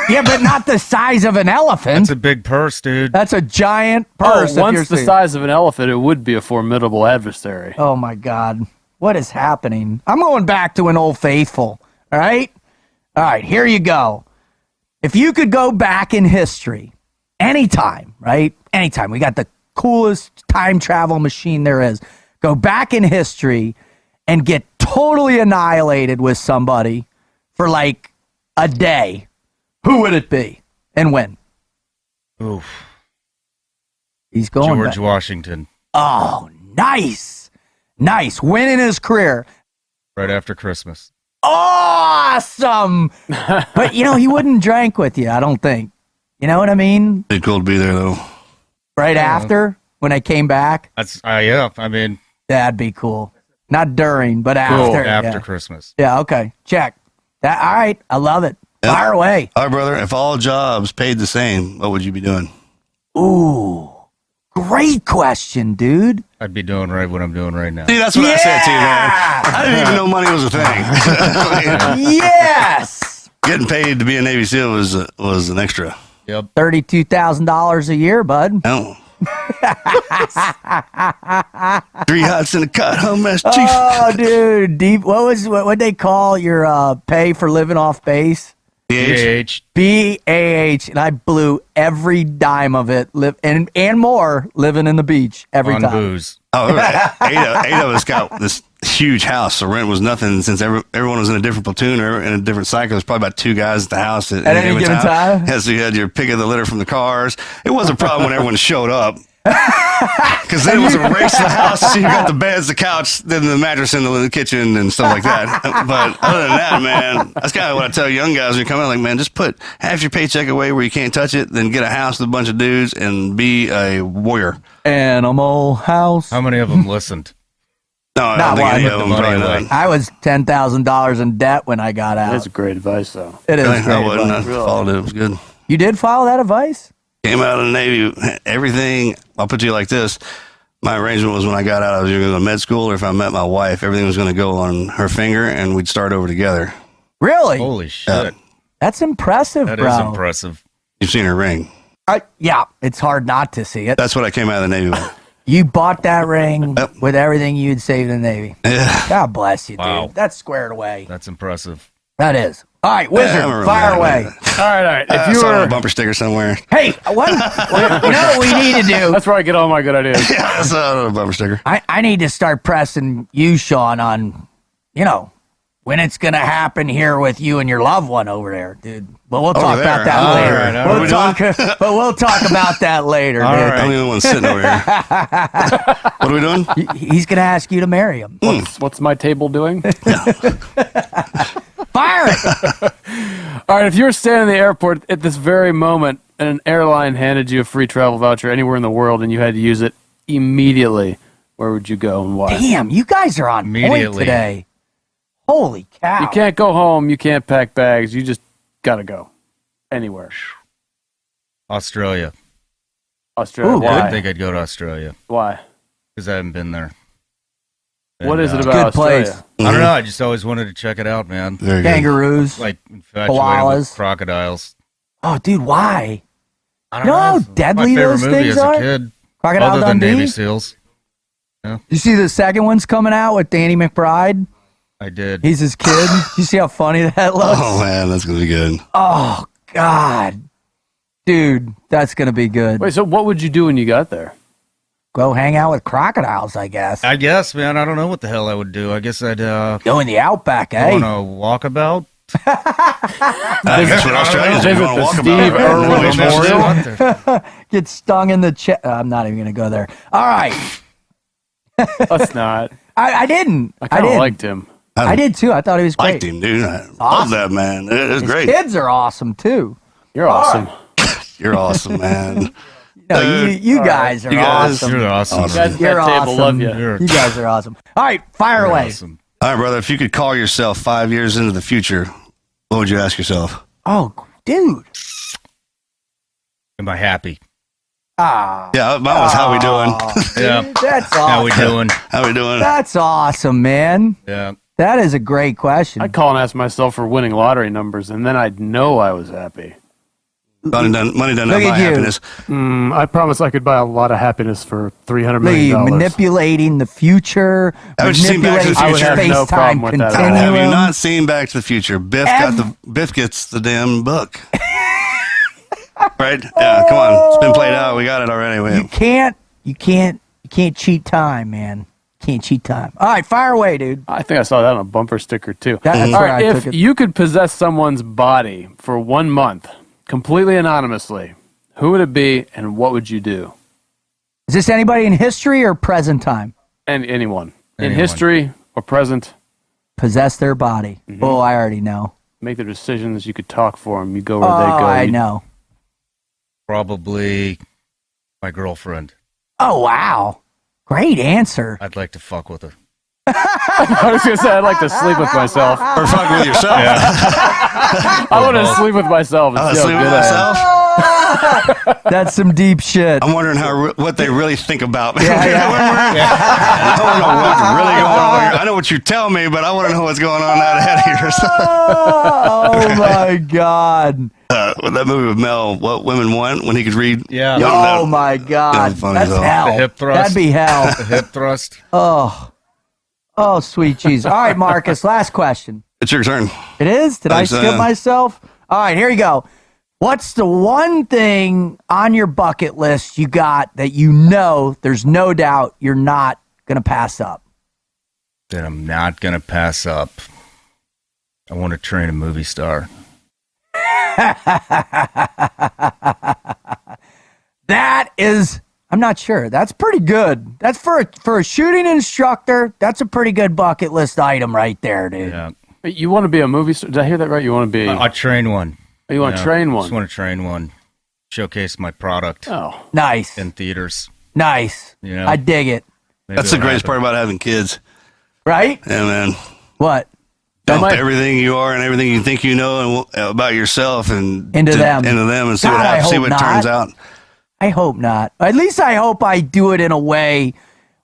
B: Yeah, but not the size of an elephant.
D: It's a big purse, dude.
B: That's a giant purse. if you're
C: Once the
B: seeing-
C: size of an elephant, it would be a formidable adversary.
B: Oh my God. What is happening? I'm going back to an old faithful. All right? All right, here you go. If you could go back in history, anytime, right? Anytime. We got the coolest time travel machine there is. Go back in history and get totally annihilated with somebody for like a day, who would it be and when?
D: Oof.
B: He's going
D: George
B: back.
D: Washington.
B: Oh, nice. Nice. When in his career?
D: Right after Christmas.
B: Awesome. But, he wouldn't drink with you, I don't think. You know what I mean?
A: It'd be cool to be there, though.
B: Right after, when I came back?
D: That's yeah. I mean,
B: That'd be cool. Not during, but
D: cool
B: after.
D: after
B: Yeah.
D: Christmas.
B: Yeah, okay. Check. All right. I love it.
A: Yep.
B: Fire away.
A: All right, brother. If all jobs paid the same, what would you be doing?
B: Ooh. Great question, dude.
D: I'd be doing right what I'm doing right now.
A: See, that's what I said too, man. I didn't even know money was a thing.
B: Yes.
A: Getting paid to be a Navy SEAL was an extra.
D: Yep.
B: $32,000 a year, bud.
A: Oh. 3 hots and a cot, home mess chief.
B: Oh, dude. Deep. What'd they call your pay for living off base?
A: PH.
B: BAH, and I blew every dime of it, and more living in the beach every
D: On
B: time.
D: booze.
A: Oh, right. eight of us got this huge house, so rent was nothing since everyone was in a different platoon or in a different cycle. There's probably about 2 guys at the house at
B: any given time.
A: Yeah, so you had your pick of the litter from the cars. It was a problem when everyone showed up. Because then it was a race to the house. So you got the beds, the couch, then the mattress in the kitchen and stuff like that. But other than that, man, that's kind of what I tell young guys when you come in. Like, man, just put half your paycheck away where you can't touch it, then get a house with a bunch of dudes and be a warrior.
B: Animal house.
D: How many of them listened?
A: No, I
B: Not
A: don't think
B: one.
A: any
D: Put
A: of
D: the
A: them
D: money
A: probably
D: away.
A: not.
B: I was $10,000 in debt when I got out.
C: That's great advice, though.
B: It is
A: I
B: great
A: wouldn't. I
B: advice.
A: followed it. It was good.
B: You did follow that advice?
A: Came out of the Navy. Everything, I'll put you like this. My arrangement was when I got out, I was either going to go to med school or if I met my wife, everything was going to go on her finger and we'd start over together.
B: Really?
D: Holy shit.
B: That's impressive,
D: That
B: bro.
D: is impressive.
A: You've seen her ring.
B: Yeah, it's hard not to see it.
A: That's what I came out of the Navy with.
B: You bought that ring
A: Yep.
B: with everything you'd saved in the Navy.
A: Yeah.
B: God bless you,
D: Wow.
B: dude. That's squared away.
D: That's impressive.
B: That is. All right, Wizard,
A: I'm a real
B: fire
A: man,
B: away.
A: man.
C: All right.
A: I
C: If you
A: saw a
C: were,
A: bumper sticker somewhere.
B: Hey, what? You know what we need to do?
C: that's where I get all my good ideas.
A: Yeah, I saw a bumper sticker.
B: I need to start pressing you, Shawn, on, when it's going to happen here with you and your loved one over there, dude. But we'll talk
A: there.
B: about that
A: All
B: later.
D: right, all
B: We'll we'll talk about that later,
D: All
B: dude.
D: right.
A: I'm the only one sitting over here. What are we doing?
B: He's going to ask you to marry him.
C: What's my table doing?
B: Fire it.
C: All right, if you were standing in the airport at this very moment and an airline handed you a free travel voucher anywhere in the world and you had to use it immediately, where would you go and why?
B: Damn, you guys are on point
D: Immediately.
B: today. Holy cow.
C: You can't go home. You can't pack bags. You just got to go anywhere.
D: Australia.
C: Australia.
B: Ooh,
C: Why?
D: I think I'd go to Australia
C: Why?
D: because I haven't been there.
C: What is it
D: And,
C: about
B: Good place.
C: Australia?
D: I don't know. I just always wanted to check it out, man.
A: Very good.
B: Kangaroos.
D: Like infatuated
B: Koalas.
D: with crocodiles.
B: Oh, dude, why?
D: I
B: You know how deadly
D: my favorite
B: those
D: movie
B: things
D: as
B: are?
D: a kid.
B: Crocodile
D: Other than
B: Dundee?
D: Navy SEALs.
B: You see the second one's coming out with Danny McBride?
D: I did.
B: He's his kid. You see how funny that looks?
A: Oh, man, that's going to be good.
B: Oh, God. Dude, that's going to be good.
C: Wait, so what would you do when you got there?
B: Go hang out with crocodiles, I guess.
D: I guess, man. I don't know what the hell I would do. I guess I'd
B: Go in the outback,
D: go
B: eh?
D: on a walkabout.
A: That's what Australians are
C: Visit
A: going to
C: the
A: walk
C: Steve
A: about.
C: Irwin Memorial.
B: Get stung in the chest. I'm not even going to go there. All right.
C: Let's not.
B: I didn't.
C: I kind of
B: didn't.
C: liked him.
B: I did too. I thought he was great.
A: Liked him, dude. I love
B: Awesome.
A: that, man. It was
B: His
A: great.
B: kids are awesome too.
C: You're awesome.
A: You're awesome, man.
B: No, you guys are
A: You guys-
B: awesome.
D: You're awesome.
A: Awesome.
D: man.
C: Guys,
B: You're
C: that table
B: awesome.
C: love you.
D: You're
B: You guys are awesome. All right, fire away.
D: awesome.
A: All right, brother. If you could call yourself 5 years into the future, what would you ask yourself?
B: Oh, dude.
D: Am I happy?
B: Ah,
A: Yeah, mine was how we doing?
D: Yeah.
B: that's
D: How we
B: awesome.
D: doing?
A: How we doing?
B: That's awesome, man.
D: Yeah.
B: That is a great question.
C: I'd call and ask myself for winning lottery numbers, and then I'd know I was happy.
A: Money doesn't
B: Look
A: buy
B: at you.
A: happiness.
C: I promise I could buy a lot of happiness for $300
B: Look at
C: million.
B: you manipulating the future,
A: Haven't you seen Back to the
B: manipulating
A: Future? I would
C: have no problem
B: space-time
C: with that.
B: continuum.
A: Have you not seen Back to the Future? Biff gets the damn book. Right? Yeah, come on. It's been played out. We got it already.
B: You can't cheat time, man. Can't cheat time. All right, fire away, dude.
C: I think I saw that on a bumper sticker too.
B: That's
C: All
B: where
C: right,
B: I
C: if
B: took it.
C: you could possess someone's body for 1 month, completely anonymously, who would it be and what would you do?
B: Is this anybody in history or present time?
C: And anyone. In
D: Anyone.
C: history or present,
B: Possess their body. Oh, I already know.
C: make their decisions. You could talk for them. You go where
B: Oh,
C: they go.
B: I
C: You-
B: know.
D: Probably my girlfriend.
B: Oh, wow. Great answer.
D: I'd like to fuck with her.
C: I was going to say, I'd like to sleep with myself.
A: Or fuck with yourself.
C: I want to sleep with myself and
A: I
C: see how
A: sleep
C: good
A: with
C: I am.
A: myself.
B: That's some deep shit.
A: I'm wondering what they really think about me.
B: Yeah.
A: I want to know what's really going on here. I know what you tell me, but I want to know what's going on out ahead of here.
B: Oh, my God.
A: With that movie with Mel, What Women Want, when he could read.
D: Yeah.
B: Oh, my God.
A: That's funny
B: That's
A: as hell.
B: hell.
D: The hip thrust.
B: That'd be hell.
D: The hip thrust.
B: Oh, sweet Jesus. All right, Marcus, last question.
A: It's your turn.
B: It is? Did I
A: Thanks,
B: skip
A: yeah.
B: myself? All right, here you go. What's the one thing on your bucket list you got that you know there's no doubt you're not going to pass up?
D: That I'm not going to pass up. I want to train a movie star.
B: That is, I'm not sure. That's pretty good. That's for a shooting instructor. That's a pretty good bucket list item right there, dude.
D: Yeah.
C: You want to be a movie star? Did I hear that right? You want to be?
D: I train one.
C: You want to
D: Yeah,
C: train one?
D: Just want to train one. Showcase my product
C: Oh,
B: Nice.
D: in theaters.
B: Nice.
D: Yeah.
B: I dig it.
D: Maybe
A: That's the
D: it'll
A: greatest part
D: happen.
A: about having kids.
B: Right?
A: Yeah, man.
B: What?
A: Dump
C: might-
A: everything you are and everything you think you know and about yourself and
B: Into them.
A: and see
B: God,
A: what
B: I
A: happens, see
B: hope
A: what turns
B: not.
A: out.
B: I hope not. At least I hope I do it in a way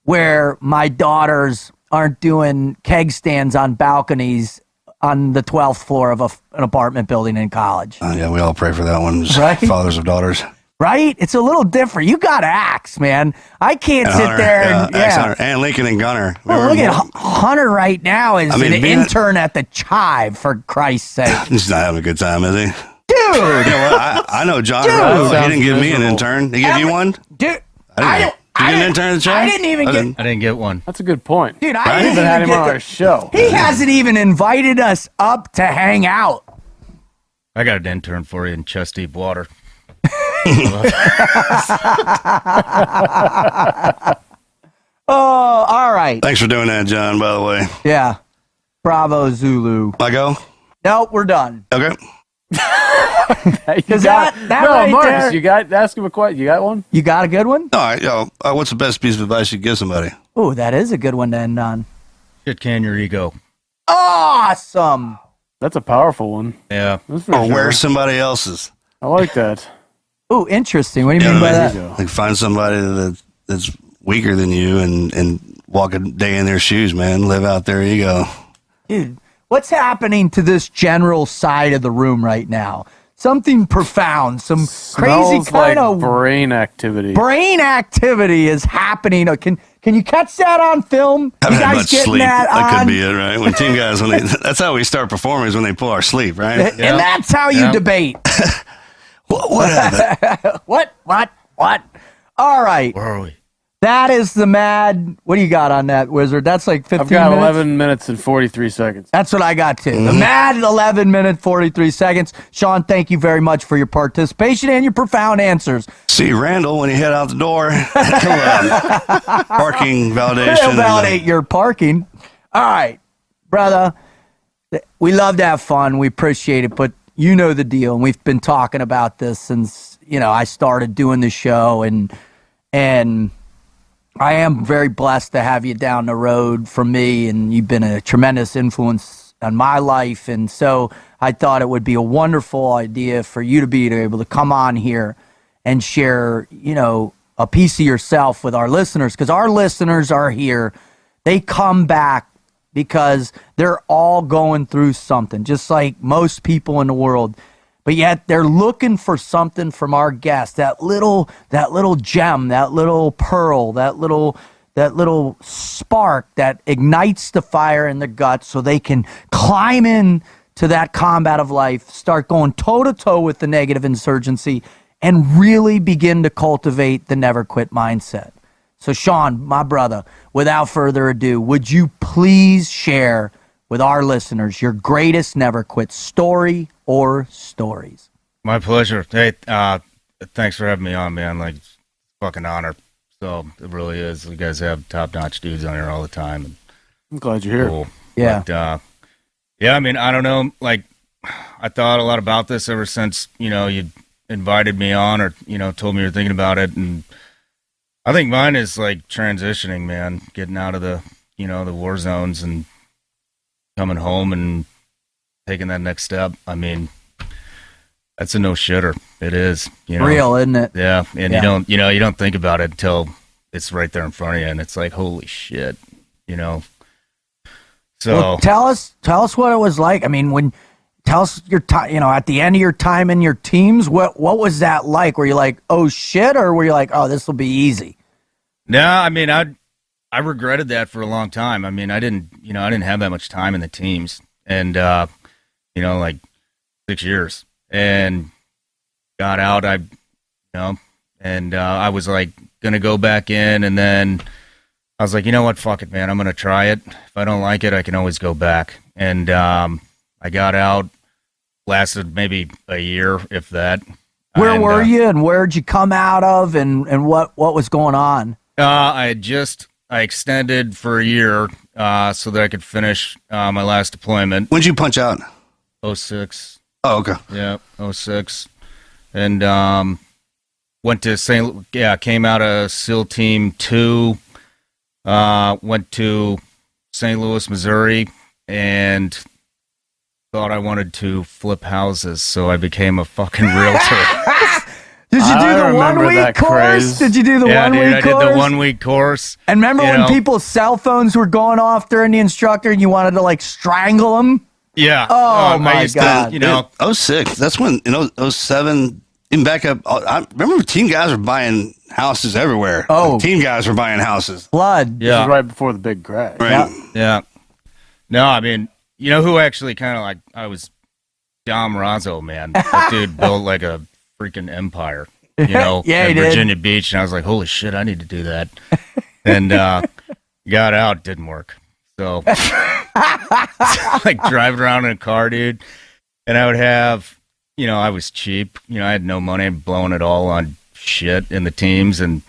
B: where my daughters aren't doing keg stands on balconies on the 12th floor of an apartment building in college.
A: Yeah, we all pray for that one. Just
B: Right?
A: Fathers of daughters.
B: Right? It's a little different. You got to axe, man. I can't
A: And
B: sit
A: Hunter,
B: there and
A: Axe Hunter, and Lincoln and Gunner.
B: Well, look at Hunter right now is
A: I mean,
B: an
A: being-
B: intern at the Chive, for Christ's sake.
A: He's not having a good time, is he?
B: Dude,
A: You know what? I know John.
B: Dude.
A: Rose. He
C: Sounds
A: didn't give me an
C: miserable.
A: intern. He gave you one?
B: dude.
A: I didn't. Did you get an intern at the Chive?
B: I didn't even
A: I
B: get.
A: didn't.
D: I didn't get one.
C: that's a good point.
B: Dude,
C: I
B: I didn't
C: even had
B: even
C: him on
B: get
C: our show.
B: He hasn't even invited us up to hang out.
D: I got an intern for you in chest deep water.
B: Oh, all right.
A: Thanks for doing that, John, by the way.
B: Yeah. Bravo, Zulu.
A: I go?
B: Nope, we're done.
A: Okay.
C: Because
B: that right
C: Marcus,
B: there-
C: you got ask him a question. You got one?
B: You got a good one?
A: All right, yo. What's the best piece of advice you could give somebody?
B: Oh, that is a good one to end on.
D: Shit can your ego.
B: Awesome.
C: That's a powerful one.
D: Yeah.
C: That's for
A: Or
C: sure.
A: wear somebody else's.
C: I like that.
B: Oh, interesting. What do you
A: You
B: mean
A: know
B: by
A: what I
B: that?
C: There you go.
A: Like find somebody that's weaker than you and walk a day in their shoes, man. Live out their ego.
B: Dude, what's happening to this general side of the room right now? Something profound, some crazy
C: Smells like
B: kind of
C: brain activity.
B: brain activity is happening. Can you catch that on film?
A: I
B: You
A: haven't had
B: guys
A: much
B: getting
A: sleep.
B: that
A: That
B: on?
A: could be it, right? When team guys, that's how we start performing is when they pull our sleep, right?
B: And that's how you
D: Yeah.
B: debate.
A: What happened?
B: What? All right.
D: Where are we?
B: That is the mad. What do you got on that, Wizard? That's like 15
C: I've got
B: minutes.
C: 11 minutes and 43 seconds.
B: That's what I got too. The mad 11-minute 43 seconds. Shawn, thank you very much for your participation and your profound answers.
A: See Randall when you head out the door. Parking validation.
B: They'll validate your parking. All right, brother. We love to have fun. We appreciate it, but you know the deal. And we've been talking about this since I started doing the show, and I am very blessed to have you down the road from me, and you've been a tremendous influence on my life. And so I thought it would be a wonderful idea for you to be able to come on here and share, a piece of yourself with our listeners, because our listeners are here. They come back because they're all going through something, just like most people in the world. But yet they're looking for something from our guest, that little gem, that little pearl, that little spark that ignites the fire in their guts so they can climb in to that combat of life, start going toe-to-toe with the negative insurgency, and really begin to cultivate the never quit mindset. So, Shawn, my brother, without further ado, would you please share with our listeners your greatest never quit story or stories?
D: My pleasure. Hey, thanks for having me on, man. Like, it's a fucking honor. So it really is. You guys have top-notch dudes on here all the time. And
C: I'm glad you're here.
D: cool.
B: Yeah.
D: But, yeah, I mean, I don't know. Like, I thought a lot about this ever since, you invited me on or, told me you were thinking about it. And I think mine is like transitioning, man, getting out of the, the war zones and coming home and taking that next step. I mean, that's a no shitter. It is,
B: Real, isn't it?
D: Yeah. And you don't think about it until it's right there in front of you. And it's like, holy shit, So
B: well, tell us what it was like. I mean, tell us your time, at the end of your time in your teams, what was that like? Were you like, oh shit? Or were you like, oh, this will be easy?
D: No, I mean, I regretted that for a long time. I mean, I didn't have that much time in the teams and, like 6 years and got out. And I was like going to go back in and then I was like, you know what? Fuck it, man. I'm going to try it. If I don't like it, I can always go back. And, I got out, lasted maybe a year, if that.
B: Where were you and where'd you come out of and what was going on?
D: I extended for a year so that I could finish my last deployment.
A: When'd you punch out?
D: 06.
A: Oh, okay.
D: Yeah, 06. And went to came out of SEAL Team 2, went to St. Louis, Missouri, and thought I wanted to flip houses, so I became a fucking realtor.
B: Did you do the 1 week course?
C: Craze.
B: Did you do the 1 week course?
D: I did the 1 week course.
B: And remember when people's cell phones were going off during the instructor and you wanted to like strangle them?
D: Yeah.
B: Oh my God.
A: In 06, that's when, 07, even back up, I remember team guys were buying houses everywhere.
B: Oh.
A: Team guys were buying houses.
B: Blood.
C: This is right before the big crash.
A: Right.
D: Yeah. No, I mean, you know who actually kind of like, I was Dom Razzo, man. That dude built like a freaking empire,
B: Yeah,
D: in
B: he did.
D: Virginia Beach. And I was like, holy shit, I need to do that. And got out, didn't work. So like driving around in a car, dude. And I would have, I was cheap. I had no money, blowing it all on shit in the teams and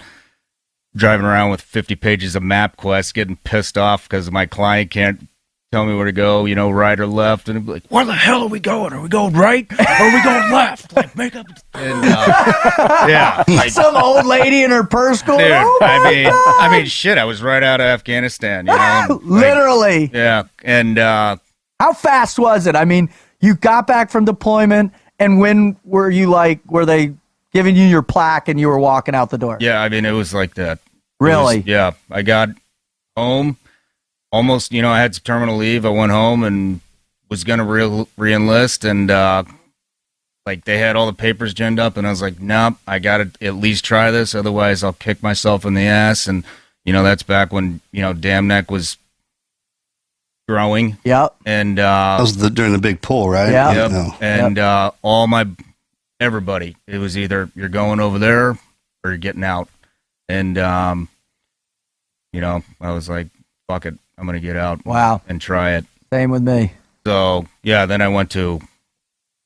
D: driving around with 50 pages of MapQuest, getting pissed off because my client can't tell me where to go, right or left. And it'd be like, where the hell are we going? Are we going right? Or are we going left? Like, make up. And, yeah. Like,
B: Some old lady in her purse going,
D: dude,
B: oh my God.
D: I mean, shit, I was right out of Afghanistan, and, like,
B: Literally.
D: yeah. And,
B: How fast was it? I mean, you got back from deployment, and when were they giving you your plaque and you were walking out the door?
D: yeah, I mean, it was like that.
B: Really?
D: Yeah. I got home. Almost, I had some terminal leave. I went home and was going to re-enlist. And, like, they had all the papers ginned up. And I was like, nope, I got to at least try this. Otherwise, I'll kick myself in the ass. And, that's back when, Dam Neck was growing.
B: Yep.
D: And,
A: That was during the big pull, right?
B: Yeah.
D: yep.
A: No.
D: And everybody, it was either you're going over there or you're getting out. And, I was like, fuck it. I'm going to get out
B: Wow.
D: and try it.
B: Same with me.
D: So, yeah, then I went to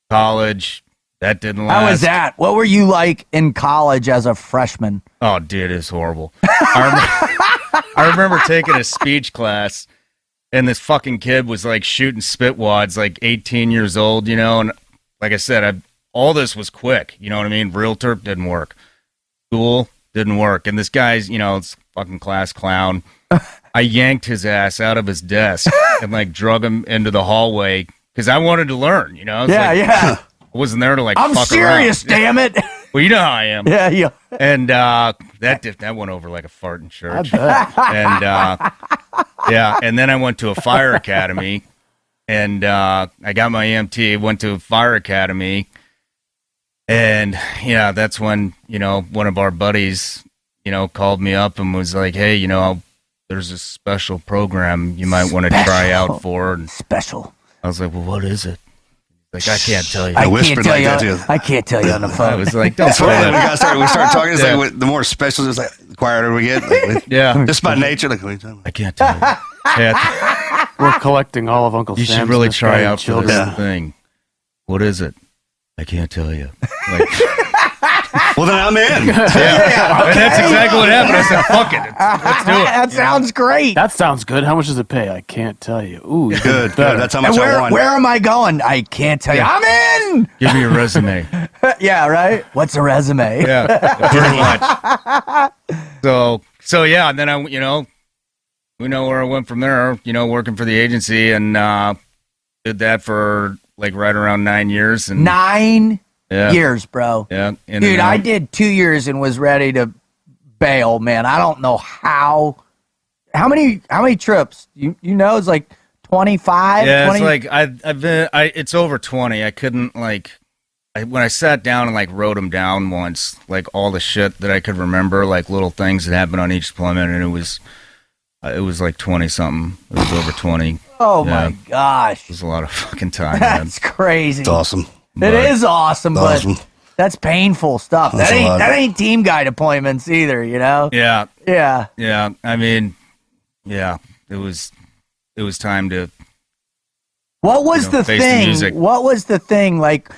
D: college. That didn't last.
B: How was that? What were you like in college as a freshman?
D: Oh, dude, it's horrible. I remember taking a speech class, and this fucking kid was, like, shooting spit wads, like, 18 years old, and like I said, all this was quick. You know what I mean? Realtor didn't work. School didn't work. And this guy's, it's fucking class clown. I yanked his ass out of his desk and like drug him into the hallway because I wanted to learn,
B: Yeah.
D: I wasn't there to like
B: I'm
D: fuck
B: serious,
D: around.
B: damn it.
D: Well, you know how I am.
B: Yeah.
D: And that went over like a fart in church. And yeah, and then I went to a fire academy and I got my EMT, went to a fire academy. And yeah, that's when, one of our buddies, called me up and was like, hey, there's a special program you might want to try out for. And
B: Special.
D: I was like, well, what is it? He's Like, I can't tell you.
A: I whispered like that too.
B: I can't tell you on the phone.
D: I was like, don't
A: It's
D: pull
A: funny.
D: that.
A: We start talking. It's like the more special, it's like the quieter we get. Like,
D: Yeah.
A: just by nature. Like, what are you talking about?
D: I can't tell you. Yeah,
C: We're collecting all of Uncle
D: you
C: Sam's
D: should really
C: misguided
D: try out for
C: children.
D: this
A: Yeah.
D: thing. What is it? I can't tell you. Like,
A: Well, then I'm in.
D: and that's exactly what happened. I said, fuck it. Let's do it.
B: That sounds great.
C: That sounds good. How much does it pay? I can't tell you. Ooh,
A: Good. That's how
B: And
A: much I want.
B: where am I going? I can't tell you. I'm in.
D: Give me your resume.
B: Yeah, right. What's a resume?
D: Yeah, pretty much. So yeah, and then we know where I went from there. Working for the agency, and did that for like right around 9 years. And
B: 9
D: yeah,
B: years, bro.
D: yeah, in
B: Dude,
D: and out.
B: I did 2 years and was ready to bail, man. I don't know how many trips? You know, it's like 25,
D: Yeah,
B: 20.
D: it's like I've been. It's over 20. I couldn't when I sat down and like wrote them down once, like all the shit that I could remember, like little things that happened on each deployment, and it was like 20 something. It was over 20.
B: Oh
D: Yeah.
B: my gosh.
D: It was a lot of fucking time, man.
B: That's crazy.
A: It's awesome.
B: It is awesome,
A: Awesome.
B: but that's painful stuff.
A: That's a lot.
B: That ain't team guy deployments either, you know?
D: Yeah,
B: Yeah.
D: yeah. I mean, yeah. It was time to.
B: What was the
D: face the
B: thing?
D: music.
B: What was the thing? Like,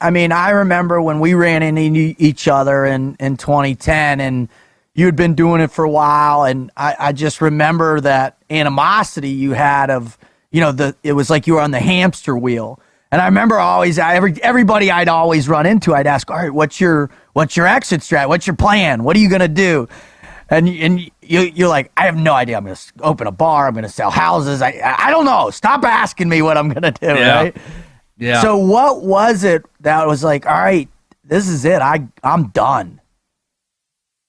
B: I mean, I remember when we ran into each other in 2010, and you had been doing it for a while, and I just remember that animosity you had of, it was like you were on the hamster wheel. And I remember always, everybody I'd always run into, I'd ask, all right, what's your exit strat? What's your plan? What are you going to do? And you're like, I have no idea. I'm going to open a bar. I'm going to sell houses. I don't know. Stop asking me what I'm going to do, right?
D: Yeah.
B: So what was it that was like, all right, this is it. I'm done.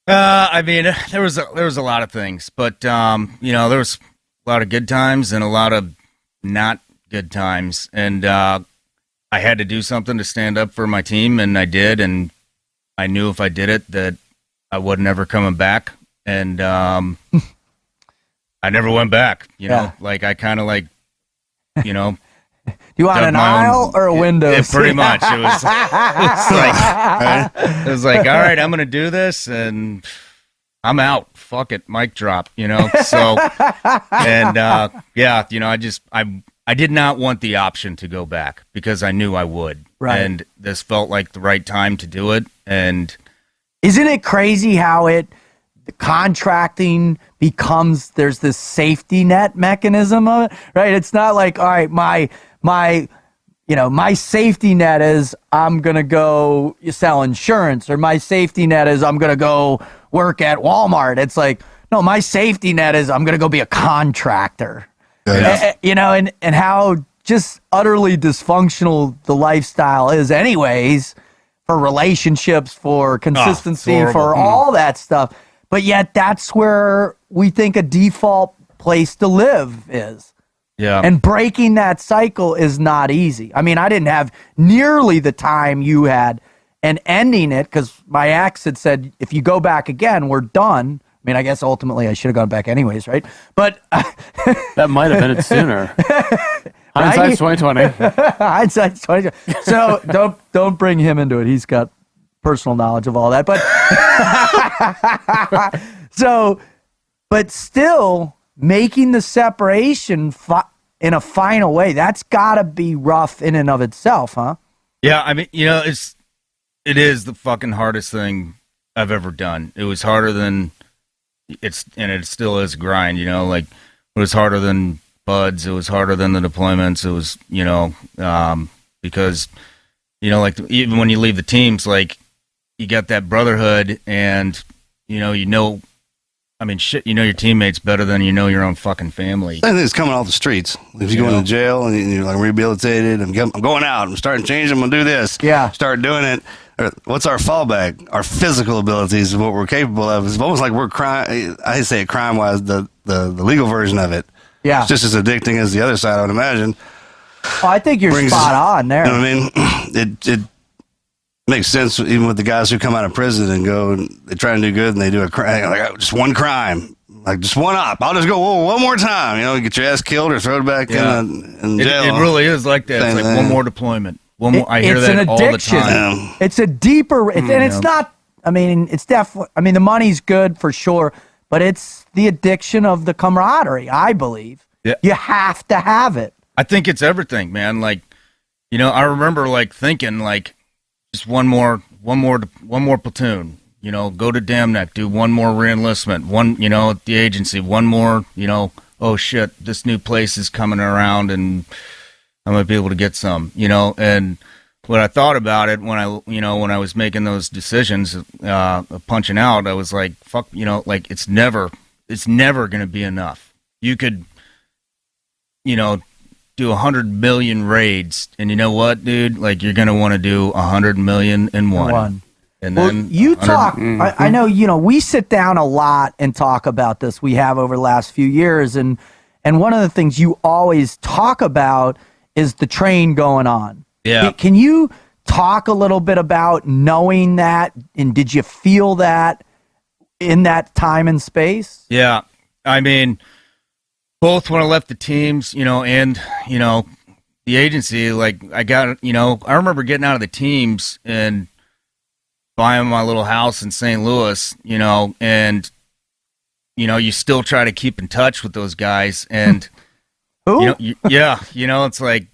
D: I mean, there was a lot of things, but there was a lot of good times and a lot of not good times, and I had to do something to stand up for my team, and I did, and I knew if I did it that I wasn't never coming back, and I never went back.
B: Yeah.
D: Like I kind of like,
B: Do you want
D: dug
B: an
D: my
B: aisle or a window?
D: Yeah, pretty much. It was like, all right, I'm gonna do this, and I'm out. Fuck it, mic drop. So, and I did not want the option to go back because I knew I would,
B: Right.
D: and this felt like the right time to do it. And
B: Isn't it crazy how the contracting becomes, there's this safety net mechanism of it, right? It's not like, all right, my safety net is I'm going to go sell insurance, or my safety net is I'm going to go work at Walmart. It's like, no, my safety net is I'm going to go be a contractor.
A: Yeah.
B: And how just utterly dysfunctional the lifestyle is anyways, for relationships, for consistency,
D: horrible.
B: for all that stuff. But yet that's where we think a default place to live is.
D: yeah,
B: And breaking that cycle is not easy. I mean, I didn't have nearly the time you had, and ending it, because my ex had said, if you go back again, we're done. I mean, I guess ultimately I should have gone back anyways, right? But
C: That might have been it sooner. Hindsight's 2020.
B: hindsight's 2020. So don't bring him into it. He's got personal knowledge of all that. But but still making the separation in a final way, that's got to be rough in and of itself, huh?
D: yeah. I mean, it is the fucking hardest thing I've ever done. It was harder than and it still is a grind. Like it was harder than buds. It was harder than the deployments. It was, because, like even when you leave the teams, like you got that brotherhood, and I mean, shit, your teammates better than your own fucking family.
A: Same thing is coming off the streets. If you go into jail and you're like rehabilitated, I'm going out, I'm starting to change, I'm going to do this.
B: Yeah.
A: Start doing it. What's our fallback? Our physical abilities is what we're capable of. It's almost like we're crime. I say it crime-wise, the legal version of it.
B: Yeah.
A: It's just as addicting as the other side, I would imagine.
B: Oh, I think you're spot on there.
A: You know what I mean? It makes sense even with the guys who come out of prison and go and they try and do good and they do a crime, like just one crime, like just one up. I'll just go one more time. Get your ass killed or thrown back in jail.
D: It really is like that. It's like one more deployment. One more, I hear
B: it's
D: that
B: an
D: all the
B: addiction.
D: time.
B: It's a deeper, and it's not. I mean, it's definitely. I mean, the money's good for sure, but it's the addiction of the camaraderie. I believe.
D: Yeah.
B: You have to have it.
D: I think it's everything, man. Like, you know, I remember like thinking like, just one more platoon. You know, go to Dam Neck, do one more reenlistment. One, you know, at the agency, one more. You know, oh shit, this new place is coming around, and I might be able to get some. You know, and when I thought about it, when I was making those decisions, punching out, I was like, fuck, you know, like it's never going to be enough. You could, you know, do 100 million raids, and you know what, dude? Like you're going to want to do 100 million and one. And
B: well,
D: then
B: you talk, I know, you know, we sit down a lot and talk about this. We have over the last few years. And one of the things you always talk about is the train going on.
D: Yeah.
B: Can you talk a little bit about knowing that, and did you feel that in that time and space?
D: Yeah. I mean, both when I left the teams, you know, and, you know, the agency, like I got, you know, I remember getting out of the teams and buying my little house in St. Louis, you know, and, you know, you still try to keep in touch with those guys. And,
B: Who?
D: you know, yeah, you know, it's like,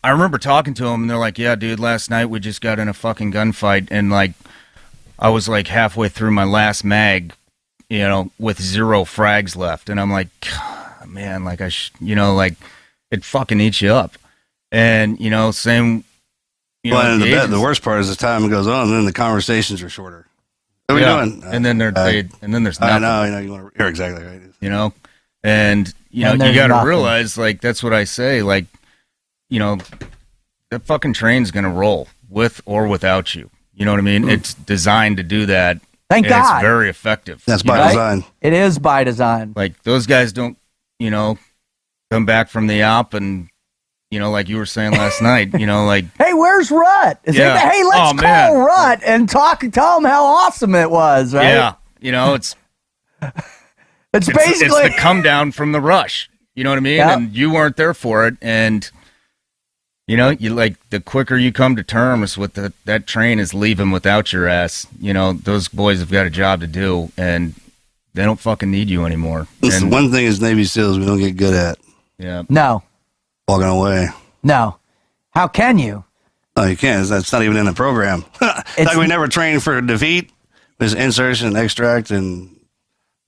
D: I remember talking to them and they're like, yeah, dude, last night we just got in a fucking gunfight. And like, I was like halfway through my last mag, you know, with 0 frags left. And I'm like, man, like you know, like it fucking eats you up. And, you know, same, you know,
A: and the worst part is as time goes on, then the conversations are shorter. What are we doing?
D: And then and then there's
A: I
D: nothing.
A: know, you know, you want to, you're exactly right.
D: You know, and you know,
B: And
D: you
B: there's
D: got to
B: nothing.
D: realize, like, that's what I say, like, you know, that fucking train's gonna roll with or without you. You know what I mean? It's designed to do that.
B: Thank
D: and
B: God.
D: It's very effective.
A: That's
D: you
A: by
D: know?
A: design.
B: It is by design.
D: Like those guys don't, you know, come back from the op and, you know, like you were saying last night, you know, like,
B: Hey, where's Rut?
D: Yeah.
B: Hey, let's
D: Oh,
B: call
D: man.
B: Rut and tell him how awesome it was, right?
D: yeah, you know,
B: It's
D: it's
B: basically
D: the come down from the rush. You know what I mean?
B: Yep.
D: And you weren't there for it. And, you know, you like the quicker you come to terms with that train is leaving without your ass, you know, those boys have got a job to do and they don't fucking need you anymore.
A: It's the
D: And,
A: one thing as Navy SEALs we don't get good at,
D: yeah.
B: No.
A: walking away.
B: No. How can you?
A: No, you can't. That's not even in the program.
B: It's-
A: Like we never trained for defeat. There's insertion, extract, and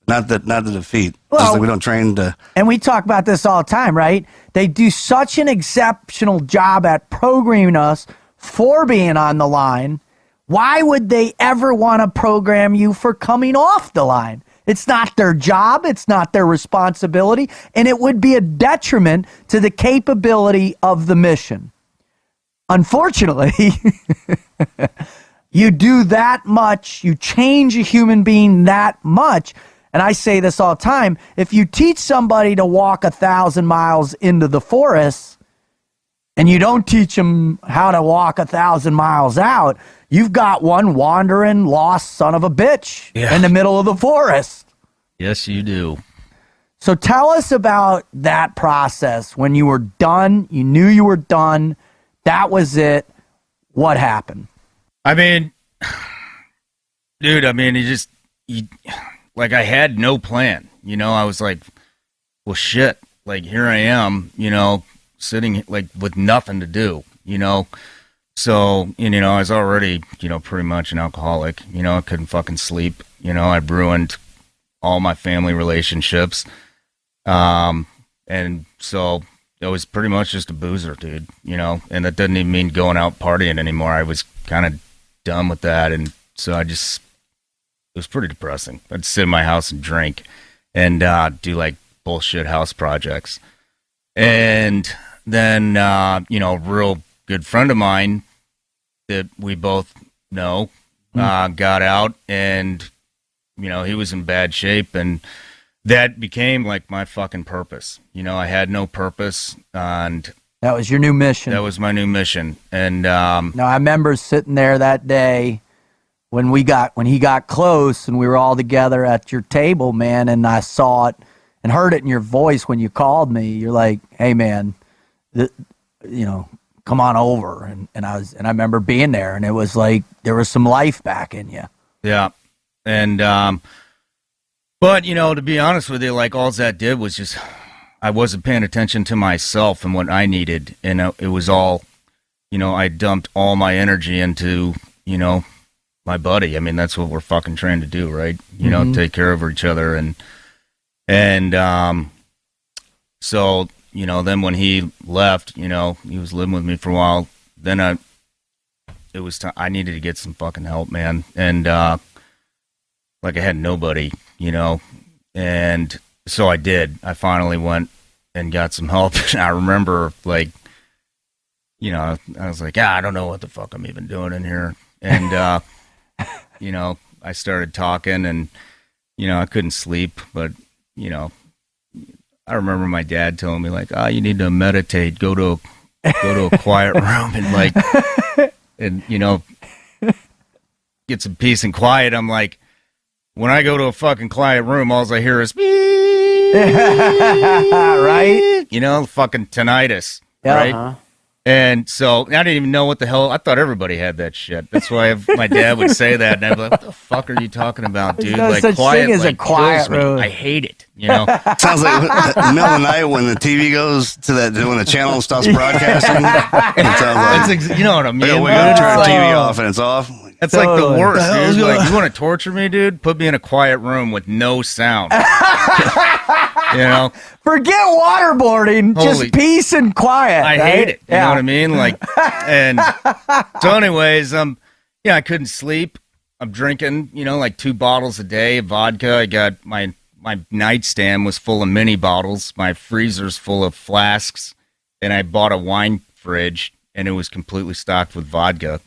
A: not the defeat.
B: Well-
A: Just like we don't train to.
B: And we talk about this all the time, right? They do such an exceptional job at programming us for being on the line. Why would they ever want to program you for coming off the line? It's not their job. It's not their responsibility. And it would be a detriment to the capability of the mission. Unfortunately, you do that much, you change a human being that much. And I say this all the time, if you teach somebody to walk 1,000 miles into the forest and you don't teach them how to walk 1,000 miles out, you've got one wandering, lost son of a bitch in the middle of the forest.
D: Yes, you do.
B: So tell us about that process. When you were done, you knew you were done, that was it. What happened?
D: I mean, dude, I mean, like I had no plan, you know, I was like, well, shit, like here I am, you know, sitting like with nothing to do, you know? So, you know, I was already, you know, pretty much an alcoholic, you know, I couldn't fucking sleep, you know, I ruined all my family relationships. And so I was pretty much just a boozer, dude, you know, and that doesn't even mean going out partying anymore. I was kind of done with that. And so it was pretty depressing. I'd sit in my house and drink and do like bullshit house projects. And then, you know, a real good friend of mine that we both know got out and, you know, he was in bad shape. And that became like my fucking purpose. You know, I had no purpose and
B: That was your new mission.
D: that was my new mission. And,
B: Now I remember sitting there that day when he got close and we were all together at your table, man, and I saw it and heard it in your voice when you called me. You're like, "Hey, man, you know, come on over. And I remember being there, and it was like there was some life back in you.
D: Yeah. And, but, you know, to be honest with you, like, all that did was just, I wasn't paying attention to myself and what I needed. And it was all, you know, I dumped all my energy into, you know, my buddy. I mean, that's what we're fucking trying to do, right? You know, take care of each other. And so, you know, then when he left, you know, he was living with me for a while. Then I needed to get some fucking help, man. And, like, I had nobody, you know, and so I did. I finally went and got some help. And I remember, like, you know, I was like, I don't know what the fuck I'm even doing in here. And, you know, I started talking, and, you know, I couldn't sleep, but, you know, I remember my dad telling me, like, you need to meditate, go to a quiet room and, like, and, you know, get some peace and quiet. I'm like, when I go to a fucking quiet room, all I hear is
B: right?
D: You know, fucking tinnitus,
B: Yeah.
D: right?
C: Uh-huh.
D: And so I didn't even know what the hell. I thought everybody had that shit. That's why my dad would say that, and I'd be like, "What the fuck are you talking about, dude?
B: no
D: Like,
B: such
D: quiet,
B: thing as
D: like,
B: a quiet
D: kills me.
B: room."
D: I hate it. You know,
A: Sounds like middle of the night when the TV goes to that, when the channel stops broadcasting. It sounds like,
D: you know what I mean?
A: we
D: dude?
A: gotta turn the
D: It's
A: TV
D: like-
A: off and it's off.
D: It's like the
B: Totally.
D: worst,
A: The hell's
D: dude.
A: going
D: Like,
A: on?
D: you want to torture me, dude? Put me in a quiet room with no sound. You know,
B: Forget waterboarding,
D: Holy-
B: just peace and quiet.
D: I
B: right?
D: hate it. You
B: Yeah.
D: know what I mean? Like, and so, anyways, yeah, I couldn't sleep. I'm drinking, you know, like 2 bottles a day of vodka. I got my nightstand was full of mini bottles. My freezer's full of flasks, and I bought a wine fridge, and it was completely stocked with vodka.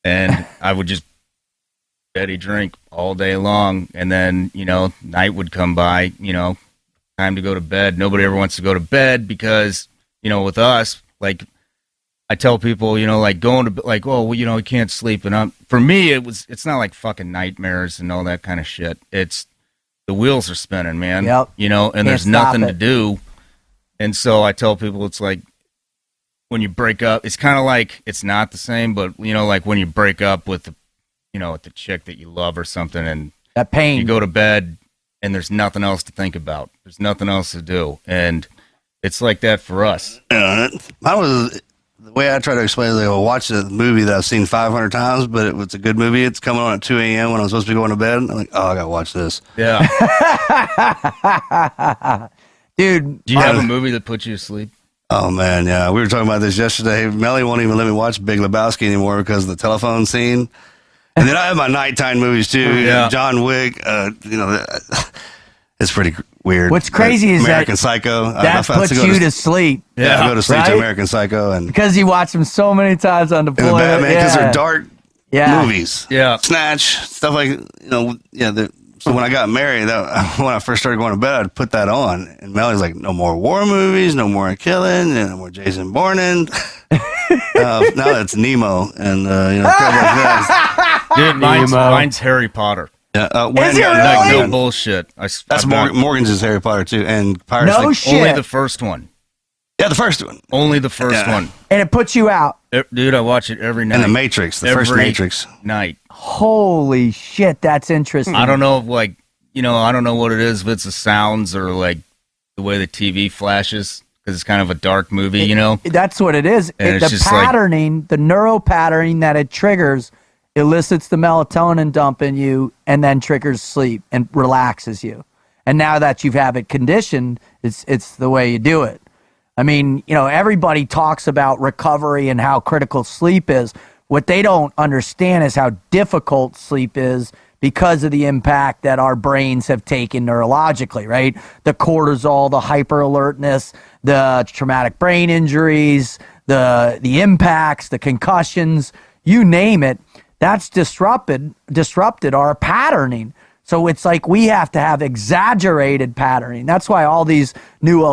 D: And I would just steady drink all day long, and then, you know, night would come by, you know, time to go to bed. Nobody ever wants to go to bed because, you know, with us, like, I tell people, you know, like, going to, like, oh, well, you know, I can't sleep. And for me, it's not like fucking nightmares and all that kind of shit. It's the wheels are spinning, man.
B: Yep.
D: You know, and
B: Can't
D: there's
B: stop
D: nothing to
B: it.
D: do. And so I tell people, it's like, when you break up, it's kind of like, it's not the same, but, you know, like when you break up with the, you know, with the chick that you love or something, and
B: That pain.
D: you go to bed and there's nothing else to think about. There's nothing else to do. And it's like that for us.
A: Yeah, the way I try to explain it, is I'll watch a movie that I've seen 500 times, but it's a good movie. It's coming on at 2 a.m. when I'm supposed to be going to bed. I'm like, I got to watch this.
D: Yeah.
B: Dude,
D: Do you have a movie that puts you to sleep?
A: Oh, man, yeah. We were talking about this yesterday. Melly won't even let me watch Big Lebowski anymore because of the telephone scene. And then I have my nighttime movies, too.
D: Yeah.
A: John Wick, you know, it's pretty weird.
B: What's crazy is
A: American
B: that
A: Psycho.
B: that puts you to sleep
A: Yeah, I go to sleep to
B: Right?
A: American Psycho and
B: because you watch them so many times on
A: the
B: deployment.
A: Batman because they're dark
B: Yeah.
A: movies.
D: Yeah.
A: Snatch, stuff like, you know, yeah. So when I got married, when I first started going to bed, I'd put that on. And Melly's like, no more war movies, no more killing, no more Jason Bourne. Now it's Nemo and, you know, crap like that.
D: Dude, mine's Harry Potter.
A: Yeah,
B: Is it
D: Like,
B: really?
D: no bullshit.
A: That's Morgan's is Harry Potter too. And Pirates.
B: No
A: like,
B: shit.
D: Only the first one.
A: yeah, the first one.
D: Only the first
A: Yeah.
D: one.
B: And it puts you out.
D: Dude, I watch it every night.
A: And the Matrix, the first
D: Every
A: Matrix.
D: night.
B: Holy shit, that's interesting.
D: I don't know if, like, you know, I don't know what it is, if it's the sounds or, like, the way the TV flashes, because it's kind of a dark movie, you know?
B: That's what it is.
D: And it's
B: The
D: just like-
B: patterning, the neural patterning that it triggers elicits the melatonin dump in you and then triggers sleep and relaxes you. And now that you have it conditioned, it's the way you do it. I mean, you know, everybody talks about recovery and how critical sleep is. What they don't understand is how difficult sleep is because of the impact that our brains have taken neurologically, right? The cortisol, the hyper alertness, the traumatic brain injuries, the impacts, the concussions, you name it. That's disrupted our patterning. So it's like we have to have exaggerated patterning. That's why all these new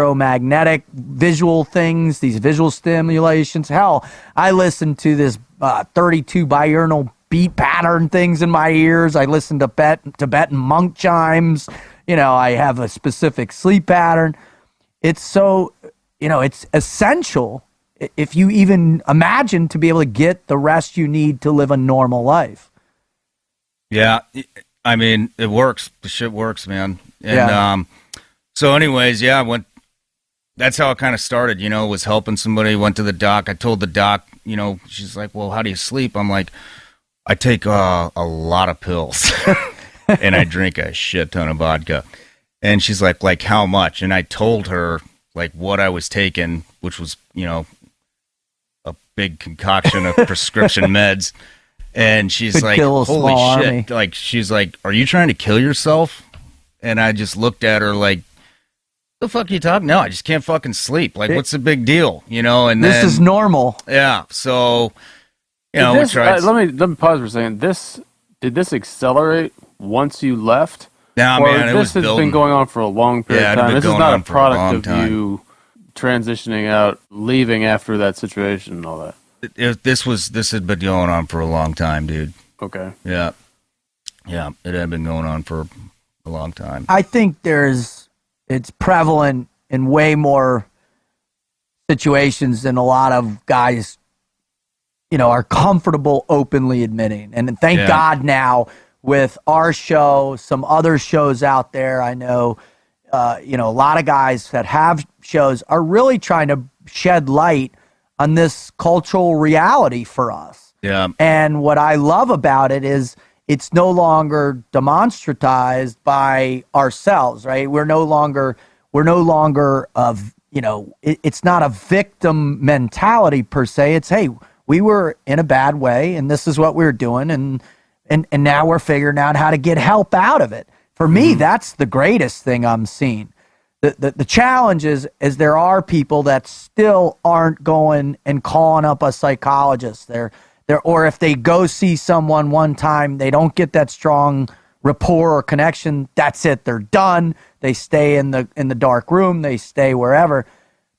B: electromagnetic visual things, these visual stimulations, hell, I listen to this 32 binaural beat pattern things in my ears. I listen to Tibetan monk chimes. You know, I have a specific sleep pattern. It's so, you know, it's essential if you even imagine to be able to get the rest you need to live a normal life.
D: Yeah, I mean, it works. The shit works, man. And
B: Yeah.
D: so anyways, yeah, that's how it kind of started, was helping somebody, went to the doc. I told the doc, she's like, well, how do you sleep? I'm like, I take a lot of pills and I drink a shit ton of vodka. And she's like how much? And I told her like what I was taking, which was, a big concoction of prescription meds. And she's
B: Could
D: like,
B: kill a
D: holy
B: small
D: shit.
B: army.
D: Like, she's like, are you trying to kill yourself? And I just looked at her like, the fuck are you talking? No, I just can't fucking sleep. Like, what's the big deal? And
B: This is normal.
D: yeah. So, we
C: This,
D: tried.
C: let me pause for a second. Did this accelerate once you left?
D: Nah,
C: Or
D: man, it was
C: this has
D: building.
C: been going on for a long period
D: Yeah,
C: of
D: it had
C: time.
D: been
C: This is
D: going
C: not
D: on
C: a
D: for a long
C: product of
D: time.
C: you transitioning out, leaving after that situation and all that.
D: This had been going on for a long time, dude.
C: Okay.
D: Yeah. Yeah, it had been going on for a long time.
B: I think it's prevalent in way more situations than a lot of guys, are comfortable openly admitting. And thank
D: Yeah.
B: God now with our show, some other shows out there, I know, a lot of guys that have shows are really trying to shed light on this cultural reality for us.
D: Yeah.
B: And what I love about it is it's no longer demonstratized by ourselves, right? We're no longer it's not a victim mentality per se. It's, hey, we were in a bad way and this is what we were doing. And now we're figuring out how to get help out of it. For me, that's the greatest thing I'm seeing. The challenge is there are people that still aren't going and calling up a psychologist. Or if they go see someone one time, they don't get that strong rapport or connection. That's it. They're done. They stay in the dark room. They stay wherever.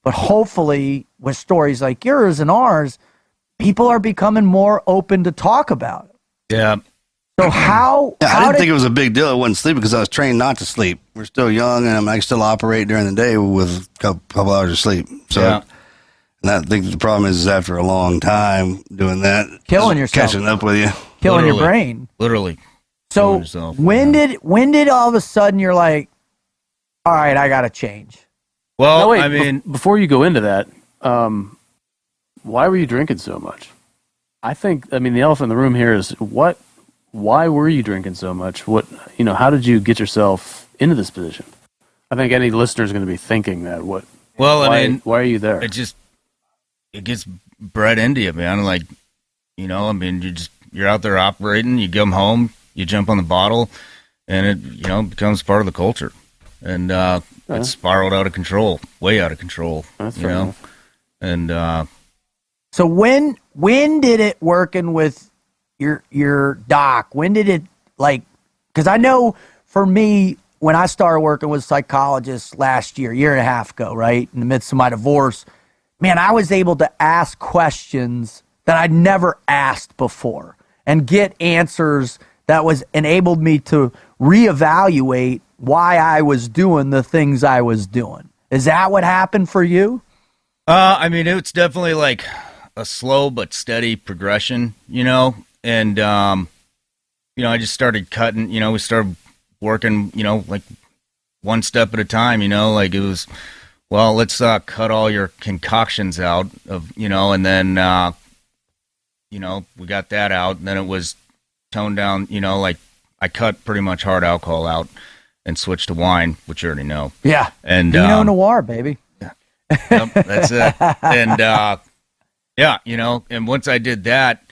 B: But hopefully, with stories like yours and ours, people are becoming more open to talk about it.
D: Yeah.
B: So how?
A: Yeah,
B: how
A: I didn't
B: did-
A: think it was a big deal. I wasn't sleeping because I was trained not to sleep. We're still young, and I still operate during the day with a couple hours of sleep. So,
D: Yeah.
A: and I think the problem is after a long time doing that,
B: Killing
A: it's
B: yourself.
A: catching up with you.
B: killing your
D: Literally.
B: brain.
D: Literally.
B: So
D: Killing yourself,
B: when
D: yeah.
B: did all of a sudden you're like, all right, I got to change?
D: Well,
C: No, wait,
D: I mean,
C: before you go into that, why were you drinking so much? The elephant in the room here is why were you drinking so much? How did you get yourself into this position? I think any listener is going to be thinking that. Why are you there?
D: it gets bred into you, man. Like, you're out there operating, you come home, you jump on the bottle, and it, becomes part of the culture. And it spiraled out of control, way out of control.
C: That's fair enough.
D: And
B: So when did it working with your doc? When did it because I know for me, when I started working with psychologists last year and a half ago, right, in the midst of my divorce, man, I was able to ask questions that I'd never asked before and get answers that was enabled me to reevaluate why I was doing the things I was doing. Is that what happened for you?
D: it's definitely like a slow but steady progression, and I just started cutting, we started working, like one step at a time, like it was, well, let's cut all your concoctions out of, and then we got that out, and then it was toned down, like I cut pretty much hard alcohol out and switched to wine, which you already know.
B: Yeah.
D: And
B: Noir, baby.
D: Yep, that's it. And and once I did that,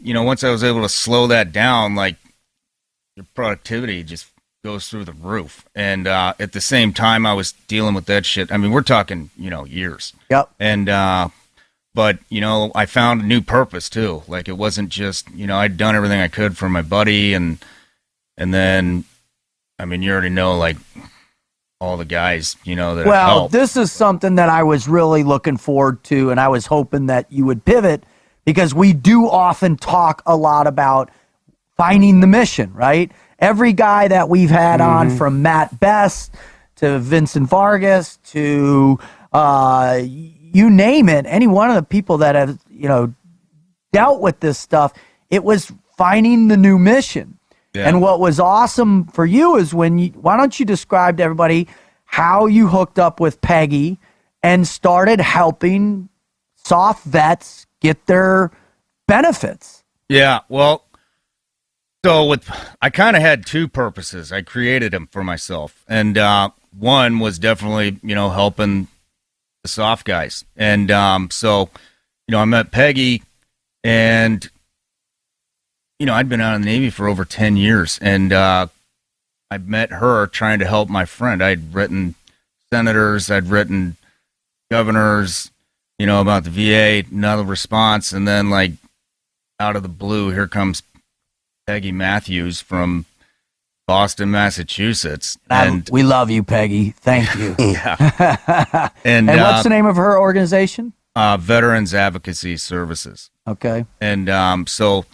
D: once I was able to slow that down, like your productivity just goes through the roof. And at the same time I was dealing with that shit. I mean, we're talking, years.
B: Yep.
D: And but I found a new purpose too. Like it wasn't just, I'd done everything I could for my buddy, and then you already know, like all the guys, that
B: Well,
D: helped.
B: this is something that I was really looking forward to, and I was hoping that you would pivot, because we do often talk a lot about finding the mission, right? Every guy that we've had on, from Matt Best to Vincent Vargas to, you name it, any one of the people that have, dealt with this stuff, it was finding the new mission. Yeah. And what was awesome for you is why don't you describe to everybody how you hooked up with Peggy and started helping soft vets get their benefits?
D: Yeah, well, so I kind of had two purposes. I created them for myself. And one was definitely, helping the soft guys. And so, I met Peggy, and, I'd been out in the Navy for over 10 years. And I met her trying to help my friend. I'd written senators, I'd written governors, about the VA, not a response. And then, out of the blue, here comes Peggy Matthews from Boston, Massachusetts. And
B: we love you, Peggy. Thank you.
D: Yeah. And
B: what's the name of her organization?
D: Veterans Advocacy Services.
B: Okay.
D: And so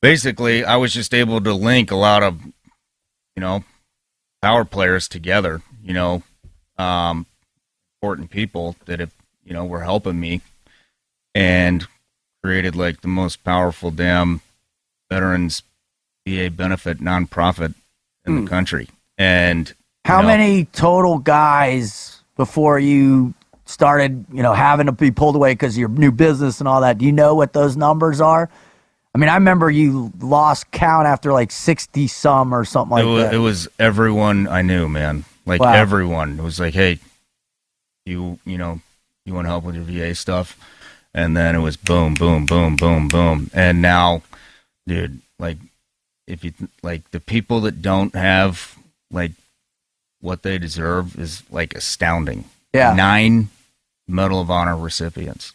D: basically, I was just able to link a lot of, power players together, important people that have, were helping me, and created the most powerful damn veterans VA benefit nonprofit in the country. And
B: how many total guys before you started, having to be pulled away because of your new business and all that? Do you know what those numbers are? I mean, I remember you lost count after 60 some or something like that.
D: It was everyone I knew, man. Wow. Everyone. It was hey, you want to help with your VA stuff? And then it was boom, boom, boom, boom, boom. And now, dude, if you the people that don't have what they deserve is astounding.
B: Yeah.
D: 9 Medal of Honor recipients.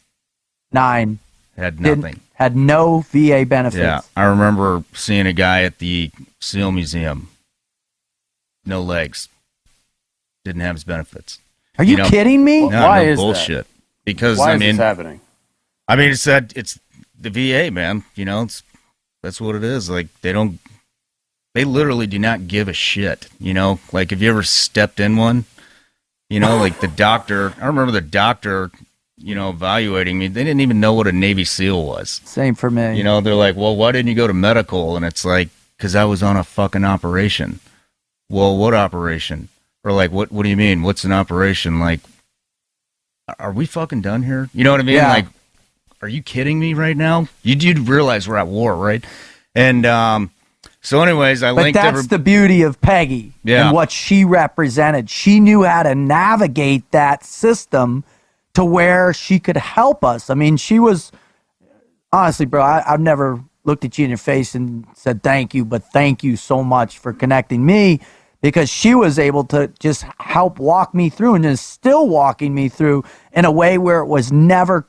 B: 9
D: had nothing.
B: Had no VA benefits.
D: Yeah, I remember seeing a guy at the SEAL Museum. No legs. Didn't have his benefits.
B: Are you kidding me?
D: No,
C: why
D: no
C: is
D: bullshit.
C: That?
D: Because
C: why is this happening?
D: I mean, it's the VA, man. That's what it is. They literally do not give a shit. Have you ever stepped in one? The doctor. I remember the doctor, evaluating me. They didn't even know what a Navy SEAL was.
B: Same for me.
D: They're like, well, why didn't you go to medical? And it's because I was on a fucking operation. Well, what operation? Or what do you mean? What's an operation? Are we fucking done here? You know what I mean?
B: Yeah.
D: Are you kidding me right now? You do realize we're at war, right? And so anyways,
B: But that's the beauty of Peggy and what she represented. She knew how to navigate that system to where she could help us. I mean, she was, honestly, bro, I've never looked at you in your face and said thank you, but thank you so much for connecting me, because she was able to just help walk me through, and is still walking me through in a way where it was never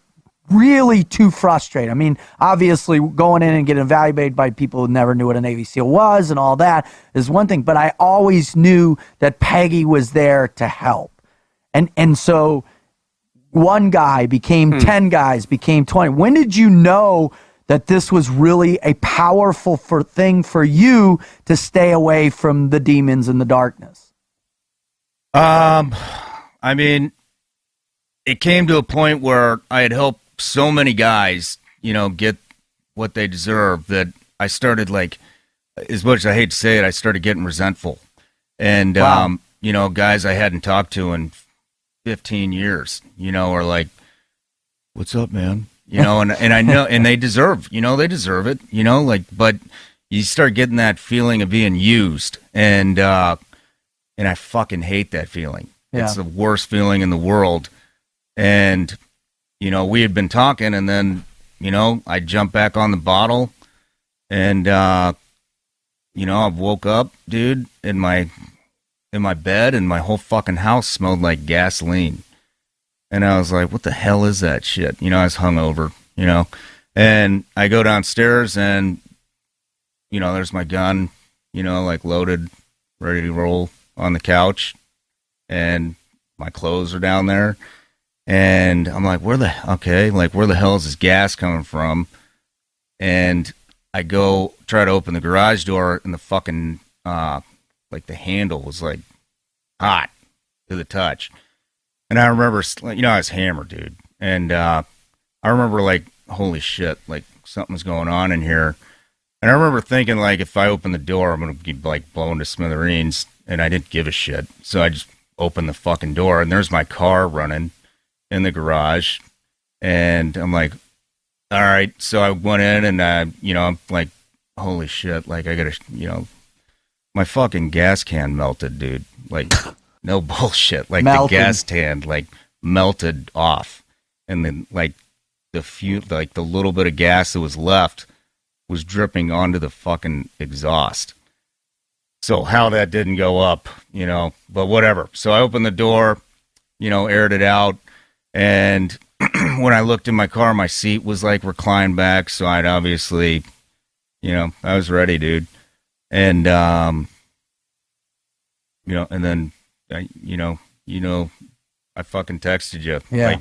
B: really too frustrating. I mean, obviously going in and getting evaluated by people who never knew what a Navy SEAL was and all that is one thing, but I always knew that Peggy was there to help. And so one guy became 10 guys, became 20. When did you know that this was really a powerful thing for you to stay away from the demons and the darkness?
D: I mean, it came to a point where I had helped so many guys, get what they deserve, that I started, as much as I hate to say it, I started getting resentful. And,
B: wow.
D: Guys I hadn't talked to in 15 years, are like, what's up, man? And I know, and they deserve it, but you start getting that feeling of being used. And I fucking hate that feeling. Yeah. It's the worst feeling in the world. And, we had been talking, and then, I jumped back on the bottle, and, I woke up, dude, in my bed, and my whole fucking house smelled like gasoline. And I was like, what the hell is that shit? I was hungover, and I go downstairs, and, there's my gun, loaded, ready to roll on the couch, and my clothes are down there. And I'm like, where the hell is this gas coming from? And I go try to open the garage door, and the fucking, the handle was hot to the touch. And I remember, I was hammered, dude. And I remember like, holy shit, like something's going on in here. And I remember thinking like, if I open the door, I'm going to be like blown to smithereens. And I didn't give a shit. So I just opened the fucking door, and there's my car running in the garage. And I'm like, all right. So I went in, and I'm like, holy shit, like I gotta, my fucking gas can melted, dude. Like, no bullshit. Like the gas can like melted off, and then like the little bit of gas that was left was dripping onto the fucking exhaust. So how that didn't go up, but whatever. So I opened the door, aired it out, and when I looked in my car, my seat was like reclined back, so I'd obviously, I was ready, dude. And and then I fucking texted you.
B: Yeah.
D: Like,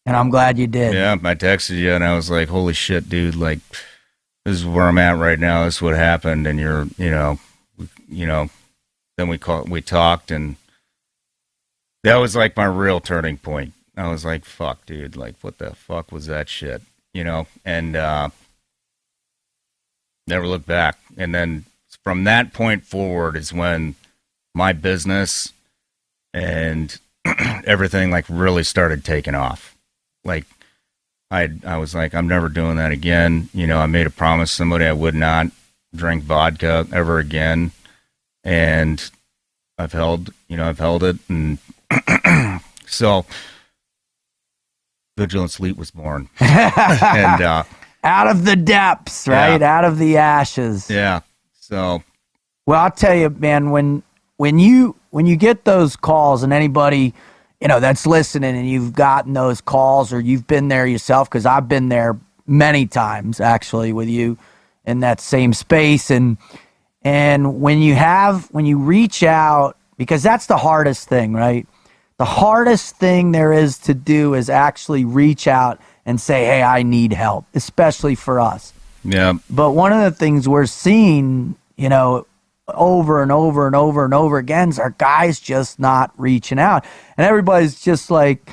B: and I'm glad you did.
D: Yeah, I texted you, and I was like, holy shit, dude, like, this is where I'm at right now. This is what happened, and you're, then we talked, and that was like my real turning point. I was like, fuck, dude, like, what the fuck was that shit, and never looked back. And then from that point forward is when my business and everything like really started taking off. Like, I was like, I'm never doing that again. I made a promise to somebody I would not drink vodka ever again. And I've held it. And so Vigilance Elite was born. And
B: out of the depths, right?
D: Yeah.
B: Out of the ashes.
D: Yeah. So,
B: well, I'll tell you, man, when you get those calls, and anybody, that's listening, and you've gotten those calls, or you've been there yourself, because I've been there many times actually with you in that same space. And when you reach out, because that's the hardest thing, right? The hardest thing there is to do is actually reach out and say, hey, I need help, especially for us.
D: yeah.
B: But one of the things we're seeing, over and over and over and over again is our guys just not reaching out. And everybody's just like,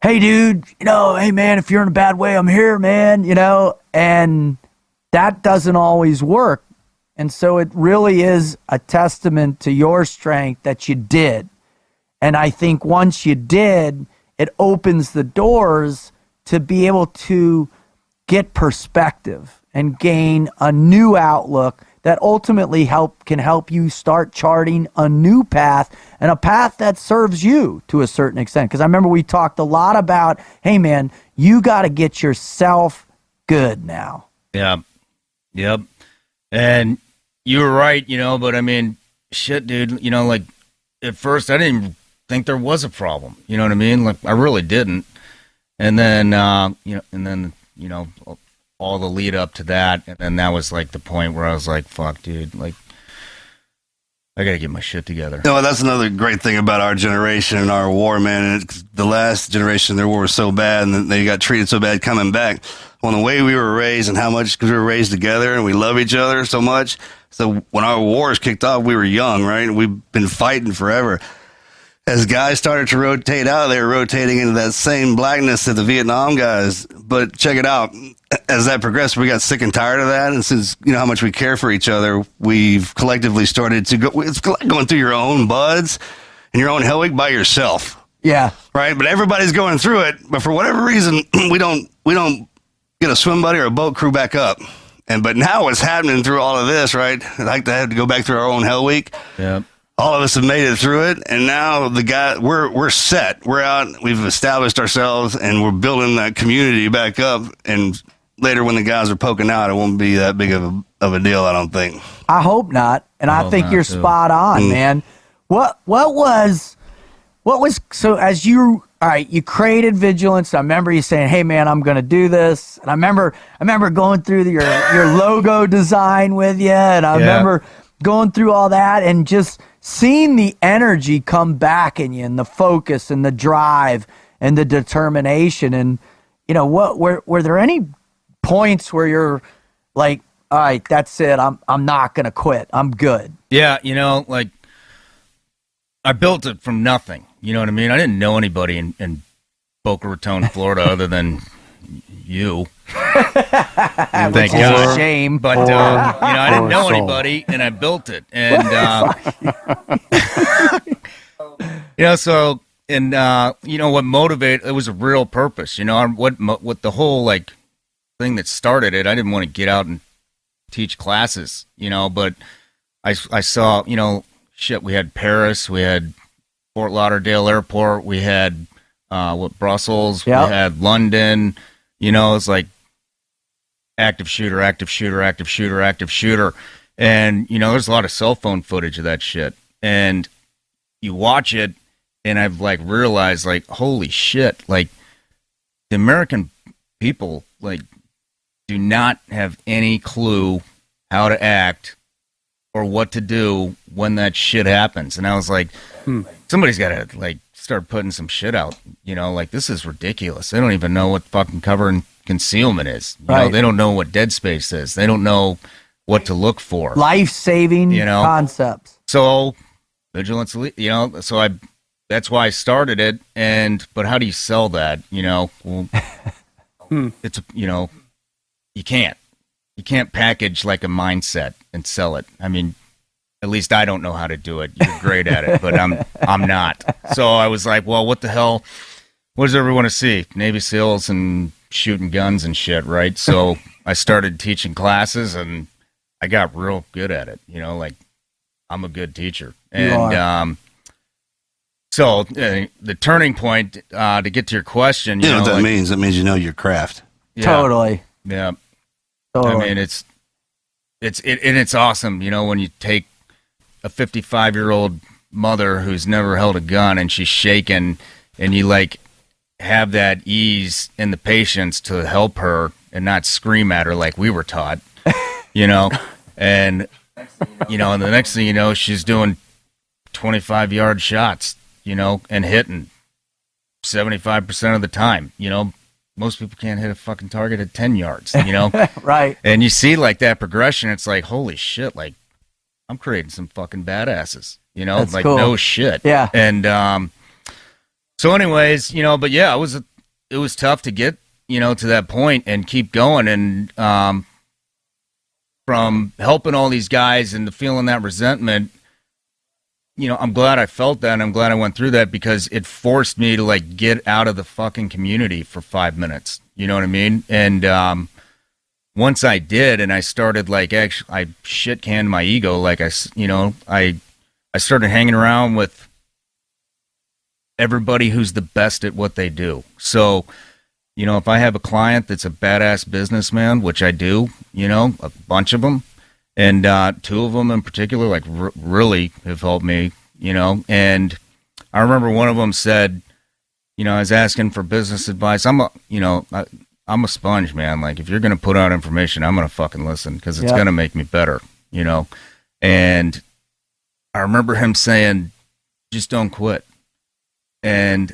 B: hey, dude, hey, man, if you're in a bad way, I'm here, man, and that doesn't always work. And so it really is a testament to your strength that you did. And I think once you did, it opens the doors to be able to get perspective and gain a new outlook that ultimately can help you start charting a new path, and a path that serves you to a certain extent. Because I remember we talked a lot about, hey, man, you got to get yourself good now.
D: Yeah. Yep. And you were right, but I mean, shit, dude, like at first I didn't even think there was a problem. You know what I mean? Like, I really didn't. And then, all the lead up to that. And then that was like the point where I was like, fuck, dude, like, I got to get my shit together.
A: That's another great thing about our generation and our war, man. The last generation, their war was so bad, and they got treated so bad coming back. Well, the way we were raised and how much, because we were raised together and we love each other so much. So when our wars kicked off, we were young, right? And we've been fighting forever. As guys started to rotate out, they were rotating into that same blackness that the Vietnam guys. But check it out. As that progressed, we got sick and tired of that. And since how much we care for each other, we've collectively started to go. It's like going through your own buds and your own hell week by yourself.
B: Yeah.
A: Right. But everybody's going through it. But for whatever reason, we don't get a swim buddy or a boat crew back up. But now what's happening through all of this, right? I like to have to go back through our own hell week.
D: Yeah.
A: All of us have made it through it, and now we're set. We're out. We've established ourselves, and we're building that community back up. And later, when the guys are poking out, it won't be that big of a deal, I don't think.
B: I hope not, and I think you're spot on, man. What was so as you created Vigilance. I remember you saying, "Hey, man, I'm going to do this," and I remember going through your logo design with you, and I remember going through all that and just seeing the energy come back in you, and the focus and the drive and the determination. And what were there any points where you're like, all right, that's it, I'm not gonna quit, I'm good?
D: Yeah, like, I built it from nothing. You know what I mean? I didn't know anybody in Boca Raton, Florida, other than you.
B: Thank
D: God.
B: Shame.
D: But I didn't know anybody, and I built it, and so what motivated it was a real purpose. What the whole like thing that started it. I didn't want to get out and teach classes, but I saw, shit. We had Paris, we had Fort Lauderdale Airport, we had Brussels,
B: Yep.
D: we had London. It's like active shooter, active shooter, active shooter, active shooter. And, there's a lot of cell phone footage of that shit. And you watch it, and I've, like, realized, like, holy shit, like, the American people, like, do not have any clue how to act or what to do when that shit happens. And I was like, somebody's got to, like, start putting some shit out. Like, this is ridiculous. They don't even know what fucking cover and concealment is. They don't know what dead space is. They don't know what to look for.
B: Life-saving concepts.
D: So, Vigilance Elite, so that's why I started it. But how do you sell that? Well, it's, you can't. You can't package like a mindset and sell it. I mean, at least I don't know how to do it. You're great at it, but I'm not. So I was like, well, what the hell? What does everyone want to see? Navy SEALs and shooting guns and shit, right? So I started teaching classes, and I got real good at it. Like I'm a good teacher. And so the turning point to get to your question,
A: you know what that means? It means your craft.
D: Yeah,
B: Totally.
D: Yeah.
B: Totally.
D: I mean, it's awesome, when you take a 55-year-old mother who's never held a gun and she's shaking, and you like have that ease and the patience to help her and not scream at her like we were taught, and and the next thing you know, she's doing 25-yard shots, and hitting 75% of the time. Most people can't hit a fucking target at 10 yards,
B: Right.
D: And you see like that progression. It's like, holy shit, like I'm creating some fucking badasses,
B: That's
D: like
B: cool.
D: no shit.
B: Yeah.
D: And so anyways, but yeah, it was tough to get, to that point and keep going. And from helping all these guys and feeling that resentment, I'm glad I felt that, and I'm glad I went through that, because it forced me to like get out of the fucking community for 5 minutes. You know what I mean? And once I did, and I started like actually, I shit canned my ego. Like I started hanging around with everybody who's the best at what they do. So, if I have a client that's a badass businessman, which I do, a bunch of them. And 2 of them in particular, like, really have helped me, And I remember one of them said, I was asking for business advice. I'm a sponge, man. Like, if you're going to put out information, I'm going to fucking listen, because it's going to make me better, And I remember him saying, just don't quit. And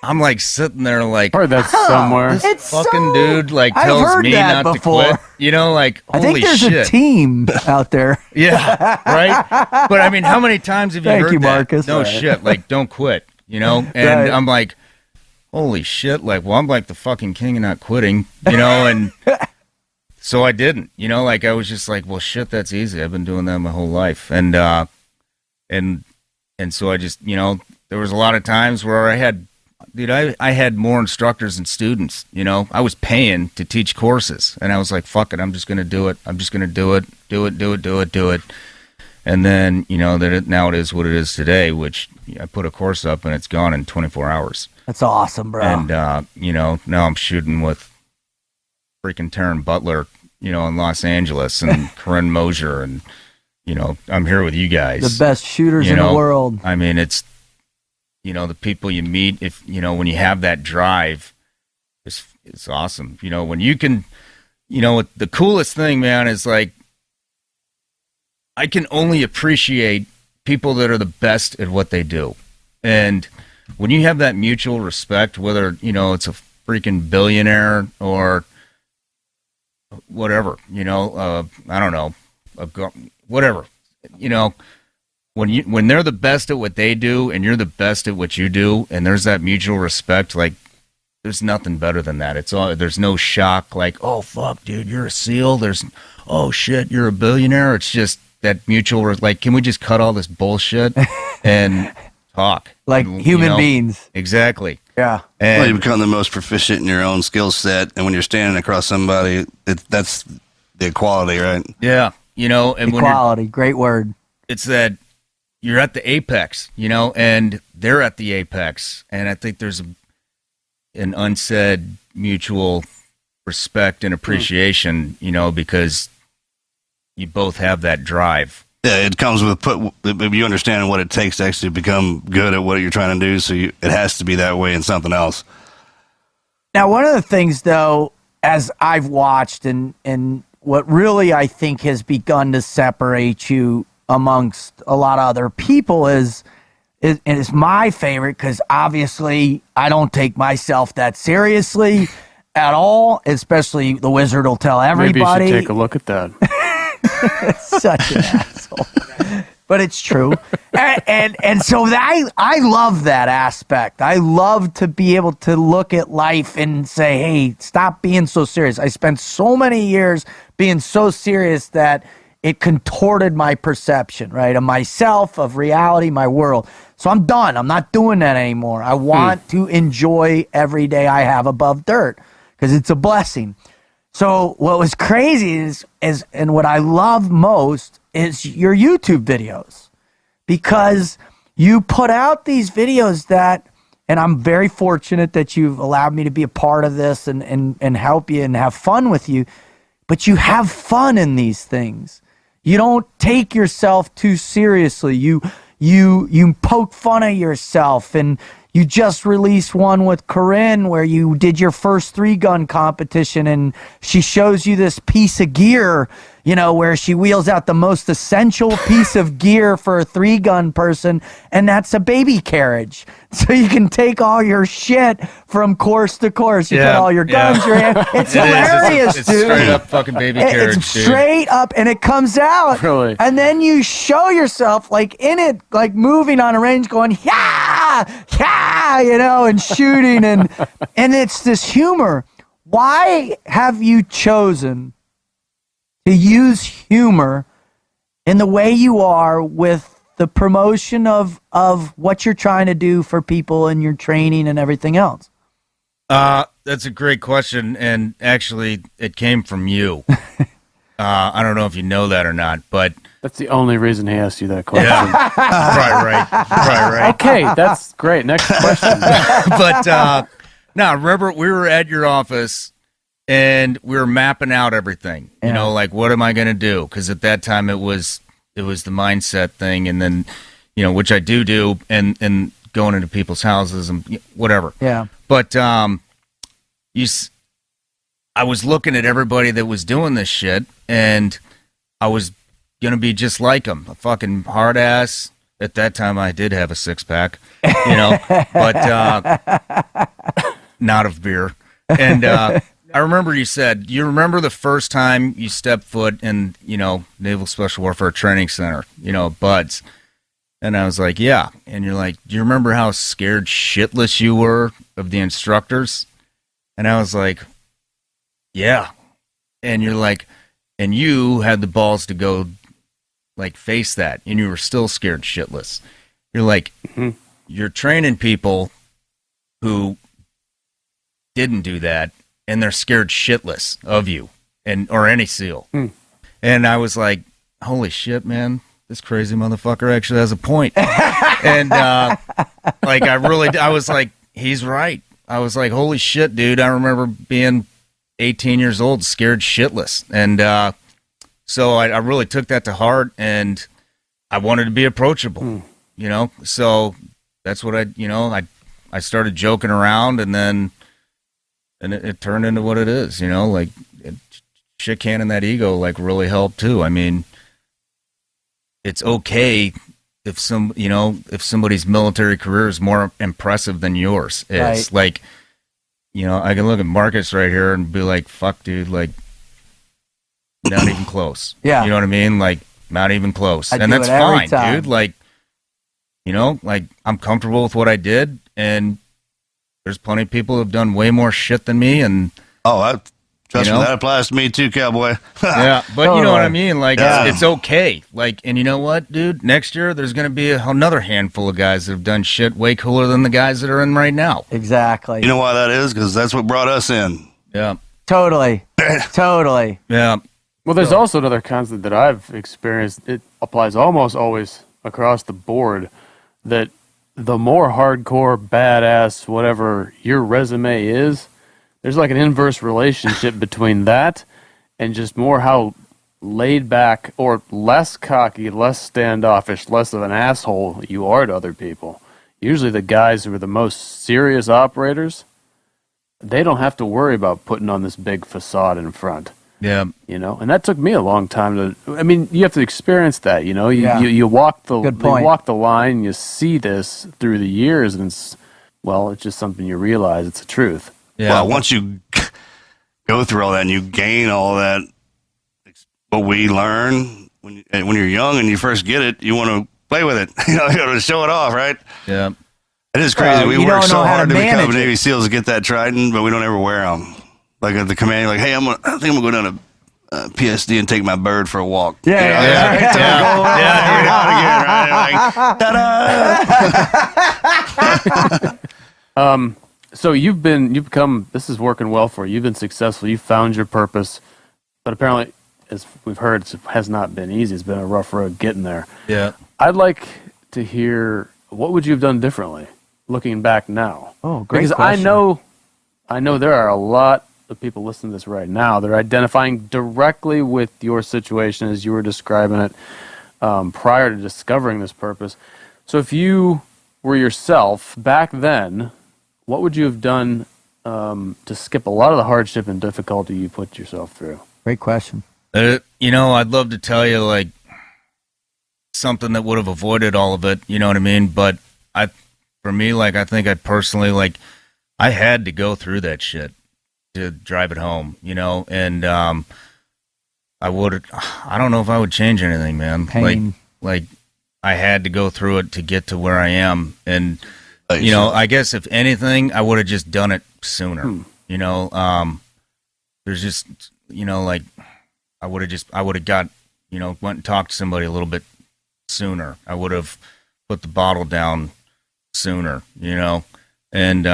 D: I'm like sitting there like,
C: heard that somewhere.
D: This fucking dude like tells me not
B: before.
D: to quit. Like, holy
B: I think there's
D: shit.
B: a team out there.
D: Yeah, right? But I mean, how many times have you
B: Thank
D: heard
B: you,
D: that?
B: Marcus.
D: No
B: Right.
D: shit, like don't quit, And
B: Right.
D: I'm like, holy shit, like, well, I'm like the fucking king of not quitting, and so I didn't, like I was just like, well, shit, that's easy. I've been doing that my whole life. And so I just, there was a lot of times where I had more instructors than students, I was paying to teach courses, and I was like, fuck it, I'm just going to do it. I'm just going to do it. And then, now it is what it is today, which I put a course up and it's gone in 24 hours.
B: That's awesome, bro.
D: And, now I'm shooting with freaking Taryn Butler, in Los Angeles, and Corinne Mosier, and, I'm here with you guys.
B: The best shooters in the world.
D: I mean, it's, the people you meet, if, when you have that drive, it's awesome. When you can, the coolest thing, man, is like, I can only appreciate people that are the best at what they do. And when you have that mutual respect, whether, it's a freaking billionaire or whatever, I don't know, whatever, when they're the best at what they do and you're the best at what you do, and there's that mutual respect, like, there's nothing better than that. There's no shock like, oh fuck, dude, you're a SEAL. There's, oh shit, you're a billionaire. It's just that mutual, like, can we just cut all this bullshit and talk
E: like human beings?
D: Exactly.
E: Yeah.
A: Well, you become the most proficient in your own skill set, and when you're standing across somebody, that's the equality, right?
D: Yeah, and
E: equality, great word.
D: It's that you're at the apex, and they're at the apex, and I think there's an unsaid mutual respect and appreciation, because you both have that drive.
A: Yeah, it comes with you understand what it takes to actually become good at what you're trying to do. So it has to be that way in something else.
E: Now, one of the things, though, as I've watched, and what really I think has begun to separate you amongst a lot of other people is and it's my favorite because obviously I don't take myself that seriously at all. Especially the wizard will tell everybody.
C: Maybe you should take a look at that.
E: Such an asshole, but it's true, and so I love that aspect. I love to be able to look at life and say, "Hey, stop being so serious." I spent so many years being so serious that it contorted my perception, right, of myself, of reality, my world. So I'm done. I'm not doing that anymore. I want to enjoy every day I have above dirt because it's a blessing. So what was crazy is and what I love most is your YouTube videos, because you put out these videos that, and I'm very fortunate that you've allowed me to be a part of this and help you and have fun with you, but you have fun in these things. You don't take yourself too seriously. You poke fun at yourself, and you just released one with Corinne where you did your first 3-gun competition, and she shows you this piece of gear, where she wheels out the most essential piece of gear for a 3-gun person, and that's a baby carriage. So you can take all your shit from course to course. You put all your guns, your hand. It's hilarious,
D: it's
E: dude.
D: Straight up fucking baby carriage,
E: It's straight up, and it comes out.
C: Really?
E: And then you show yourself, like, in it, like, moving on a range going, yeah, yeah, and shooting, and it's this humor. Why have you chosen to use humor in the way you are with the promotion of what you're trying to do for people and your training and everything else?
D: That's a great question, and actually, it came from you. I don't know if you know that or not, but
C: That's the only reason he asked you that question.
D: yeah, probably right.
C: Okay, that's great. Next question.
D: But no, remember we were at your office and we were mapping out everything.
E: Yeah.
D: Like what am I going to do? Because at that time it was the mindset thing, and then which I do, and going into people's houses and whatever.
E: Yeah.
D: But I was looking at everybody that was doing this shit, and I was gonna be just like them, a fucking hard ass. At that time, I did have a 6-pack, but not of beer. And I remember you said, you remember the first time you stepped foot in, Naval Special Warfare Training Center, BUDS. And I was like, yeah. And you're like, do you remember how scared shitless you were of the instructors? And I was like, yeah. And you're like, and you had the balls to go like face that, and you were still scared shitless. You're like, you're training people who didn't do that, and they're scared shitless of you or any SEAL. And I was like, holy shit, man, this crazy motherfucker actually has a point. And I was like, he's right. I was like, holy shit, dude. I remember being 18 years old, scared shitless. And so I really took that to heart, and I wanted to be approachable, So that's what I started joking around, and then it turned into what it is, shit canning that ego like really helped too. I mean, it's okay if if somebody's military career is more impressive than yours is.
E: Right.
D: Like, I can look at Marcus right here and be like, fuck, dude, like, not even close.
E: Yeah.
D: You know what I mean? Like, not even close.
E: I
D: And
E: do
D: that's
E: it every
D: fine,
E: time.
D: dude. Like, like, I'm comfortable with what I did, and there's plenty of people who've done way more shit than me, and
A: Trust me, that applies to me too, cowboy.
D: yeah, but you know what I mean? Like,
A: Yeah.
D: it's okay. Like, and you know what, dude? Next year, there's going to be another handful of guys that have done shit way cooler than the guys that are in right now.
E: Exactly.
A: You know why that is? Because that's what brought us in.
D: Yeah.
E: Totally. Totally.
D: Yeah.
C: Well, there's also another concept that I've experienced. It applies almost always across the board, that the more hardcore, badass, whatever your resume is, there's like an inverse relationship between that and just more how laid back or less cocky, less standoffish, less of an asshole you are to other people. Usually the guys who are the most serious operators, they don't have to worry about putting on this big facade in front.
D: Yeah.
C: You know, and that took me a long time to. I mean, you have to experience that. You know,
E: Yeah.
C: you walk the
E: Good point.
C: you walk the line. You see this through the years, and it's just something you realize it's the truth.
D: Yeah.
A: Well, once you go through all that and you gain all that, what we learn when you're young and you first get it, you want to play with it. You know, you got to show it off, right?
D: Yeah.
A: It is crazy. We
E: you
A: work
E: don't
A: so
E: know how
A: hard
E: to
A: to become
E: manage
A: Navy
E: it.
A: SEALs to get that Trident, but we don't ever wear them. Like at the command, like, hey, I think I'm gonna go down to PSD and take my bird for a walk.
E: Yeah,
A: You know,
E: yeah,
A: every time I go, here we go again, right? Like, ta-da!
C: So you've become. This is working well for you. You've been successful. You found your purpose, but apparently, as we've heard, it has not been easy. It's been a rough road getting there.
D: Yeah.
C: I'd like to hear, what would you have done differently, looking back now?
E: Oh, great
C: Because
E: question.
C: I know there are a lot of people listening to this right now. They're identifying directly with your situation as you were describing it prior to discovering this purpose. So if you were yourself back then, what would you have done to skip a lot of the hardship and difficulty you put yourself through?
E: Great question.
D: You know, I'd love to tell you, like, something that would have avoided all of it, you know what I mean? But for me, like, I think I personally, like, I had to go through that shit to drive it home, you know? And I don't know if I would change anything, man.
E: Pain.
D: Like I had to go through it to get to where I am. And,
A: Like,
D: you know, I guess if anything, I would have just done it sooner, you know? There's just, you know, like, I would have got, you know, went and talked to somebody a little bit sooner. I would have put the bottle down sooner, you know? And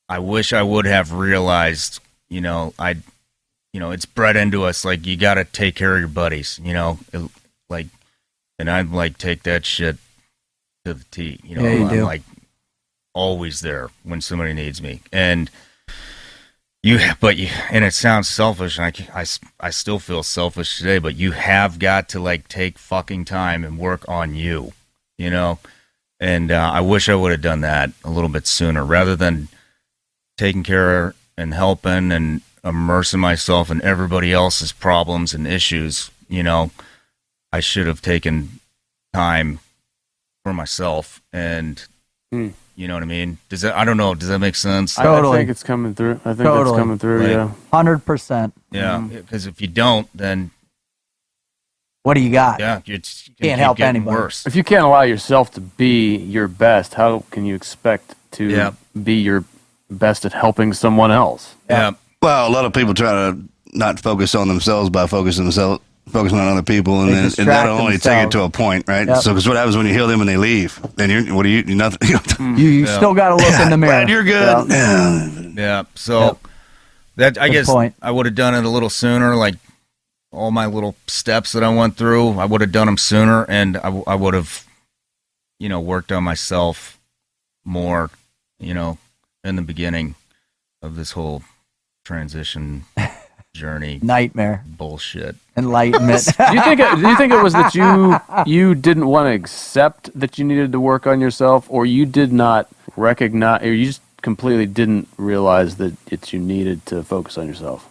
D: I wish I would have realized, you know, it's bred into us, like, you got to take care of your buddies, you know? And I'd, like, take that shit to the T, you know?
E: Yeah, you
D: I'm,
E: do.
D: like, always there when somebody needs me. And and it sounds selfish, and I still feel selfish today, but you have got to, like, take fucking time and work on you, you know? And I wish I would have done that a little bit sooner, rather than taking care and helping and immersing myself in everybody else's problems and issues. You know, I should have taken time for myself, and you know what I mean? I don't know. Does that make sense?
E: Totally.
C: I think it's coming through. I think
E: Totally.
C: that's coming through,
D: Right.
C: yeah.
E: 100%.
D: Yeah, because if you don't, then
E: What do you got?
D: yeah, you
E: Can't
D: keep
E: help
D: getting
E: anybody.
D: worse.
C: If you can't allow yourself to be your best, how can you expect to
D: Yeah.
C: be your best at helping someone else?
D: Yeah,
A: Well, a lot of people try to not focus on themselves by focusing on other people, and
E: They
A: then
E: distract
A: that'll only take it
E: themselves.
A: to a point, right?
E: Yep.
A: So, because what happens when you heal them and they leave? Then you're nothing.
E: You still got to look in the mirror.
A: Brad, you're good.
D: yeah. So that I
E: Good
D: guess
E: point.
D: I would have done it a little sooner. Like, all my little steps that I went through, I would have done them sooner, and I would have, you know, worked on myself more, you know, in the beginning of this whole transition journey
E: Nightmare.
D: bullshit.
E: Enlightenment.
C: Do you think it was that you didn't want to accept that you needed to work on yourself, or you did not recognize, or you just completely didn't realize that you needed to focus on yourself?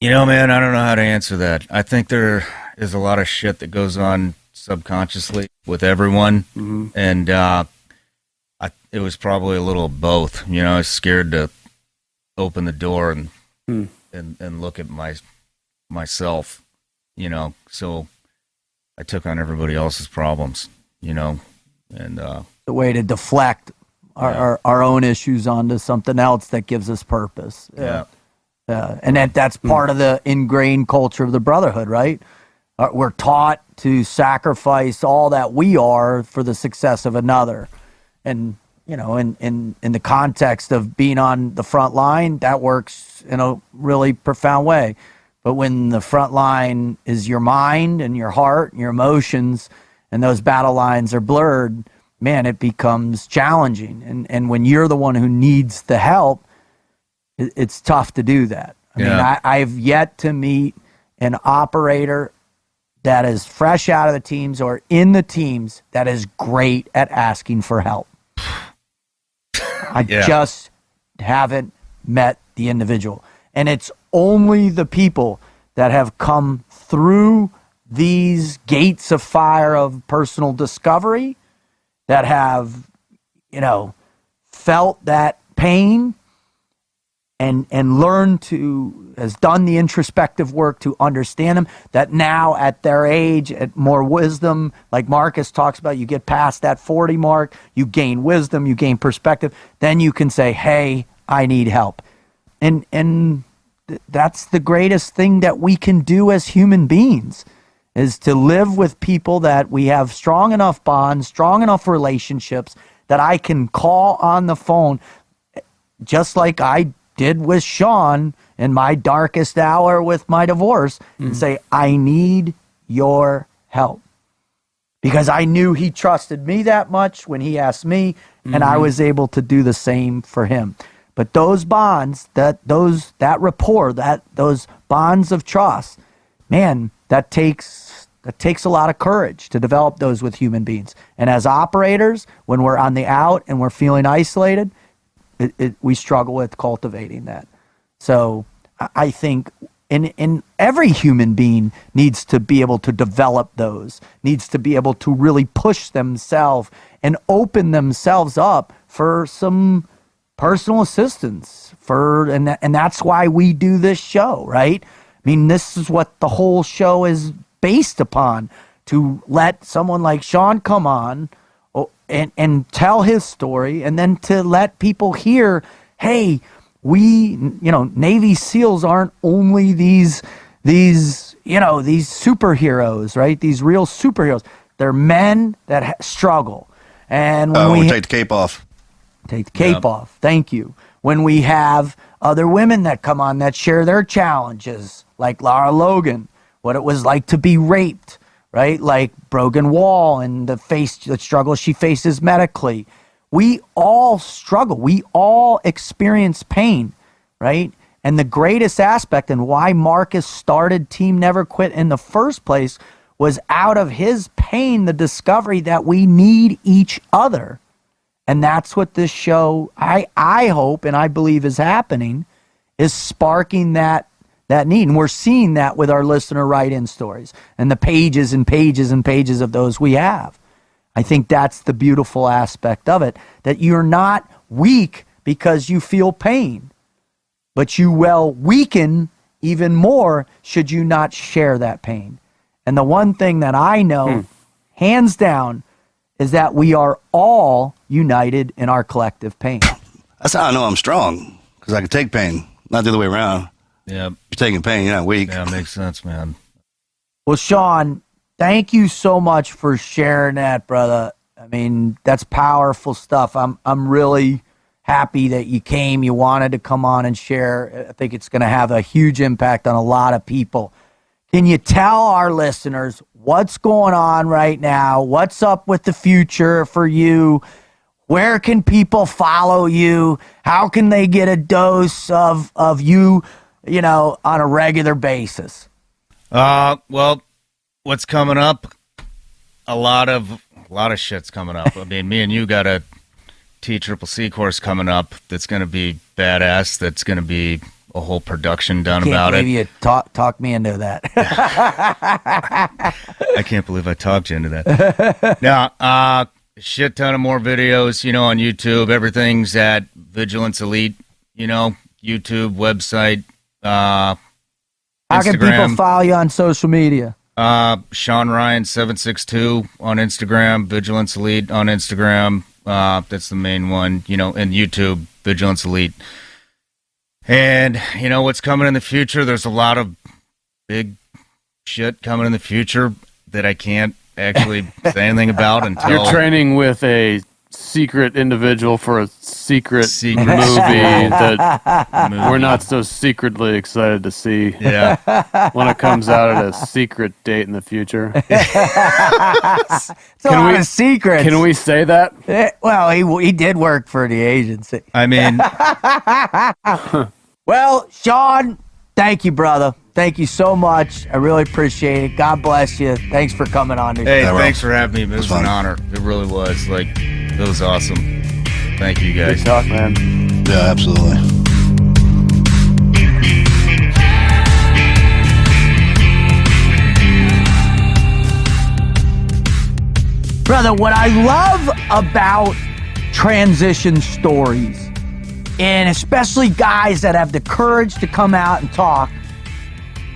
D: You know, man, I don't know how to answer that. I think there is a lot of shit that goes on subconsciously with everyone, and it was probably a little of both. You know, I was scared to open the door and look at myself. You know, so I took on everybody else's problems. You know, and
E: The way to deflect our own issues onto something else that gives us purpose.
D: Yeah.
E: And that's part of the ingrained culture of the brotherhood, right? We're taught to sacrifice all that we are for the success of another. And, in the context of being on the front line, that works in a really profound way. But when the front line is your mind and your heart and your emotions, and those battle lines are blurred, man, it becomes challenging. And when you're the one who needs the help, it's tough to do that. I mean, I've yet to meet an operator that is fresh out of the teams or in the teams that is great at asking for help. I just haven't met the individual. And it's only the people that have come through these gates of fire of personal discovery that have, felt that pain and learned has done the introspective work to understand them, that now at their age, at more wisdom, like Marcus talks about, you get past that 40 mark, you gain wisdom, you gain perspective, then you can say, hey, I need help. And that's the greatest thing that we can do as human beings, is to live with people that we have strong enough bonds, strong enough relationships that I can call on the phone, just like I did with Shawn in my darkest hour with my divorce, and say, I need your help. Because I knew he trusted me that much when he asked me, and I was able to do the same for him. But those bonds, that rapport, those bonds of trust, man, that takes a lot of courage to develop those with human beings. And as operators, when we're on the out and we're feeling isolated, we struggle with cultivating that. So I think in every human being needs to be able to develop those, needs to be able to really push themselves and open themselves up for some personal assistance. And that's why we do this show, right? I mean, this is what the whole show is based upon, to let someone like Shawn come on and tell his story, and then to let people hear, hey, Navy SEALs aren't only these superheroes, right? These real superheroes. They're men that struggle. And when we
A: take the cape off.
E: Take the cape off. Thank you. When we have other women that come on that share their challenges, like Lara Logan, what it was like to be raped, right? Like Brogan Wall and the struggle she faces medically. We all struggle. We all experience pain, right? And the greatest aspect, and why Marcus started Team Never Quit in the first place, was out of his pain, the discovery that we need each other. And that's what this show, I hope and I believe is happening, is sparking that need. And we're seeing that with our listener write-in stories and the pages and pages and pages of those we have. I think that's the beautiful aspect of it, that you're not weak because you feel pain, but you will weaken even more should you not share that pain. And the one thing that I know, hands down, is that we are all united in our collective pain.
A: That's how I know I'm strong, because I can take pain, not the other way around.
D: Yeah.
A: You're taking pain, you're not weak.
D: Yeah, makes sense, man.
E: Well, Shawn, thank you so much for sharing that, brother. I mean, that's powerful stuff. I'm really happy that you came, you wanted to come on and share. I think it's going to have a huge impact on a lot of people. Can you tell our listeners what's going on right now? What's up with the future for you? Where can people follow you? How can they get a dose of you, on a regular basis?
D: Well, what's coming up? A lot of shit's coming up. I mean, me and you got a TCCC course coming up that's going to be badass. That's going to be a whole production done about it.
E: You talk me into that.
D: I can't believe I talked you into that. Now, shit ton of more videos, on YouTube. Everything's at Vigilance Elite, YouTube, website,
E: How can people follow you on social media?
D: Shawn Ryan 762 on Instagram, Vigilance Elite on Instagram. That's the main one, and YouTube, Vigilance Elite. And, what's coming in the future, there's a lot of big shit coming in the future that I can't actually say anything about until...
C: You're training with a secret individual for a secret movie that we're not so secretly excited to see.
D: Yeah.
C: When it comes out at a secret date in the future.
E: It's a lot of secrets.
C: Can we say that?
E: Well, he did work for the agency.
D: I mean...
E: Well, Shawn, thank you, brother. Thank you so much. I really appreciate it. God bless you. Thanks for coming on.
D: Hey, thanks for having me. It was an honor. It really was. It was awesome. Thank you, guys.
C: Good talk, man.
A: Yeah, absolutely.
E: Brother, what I love about transition stories, and especially guys that have the courage to come out and talk,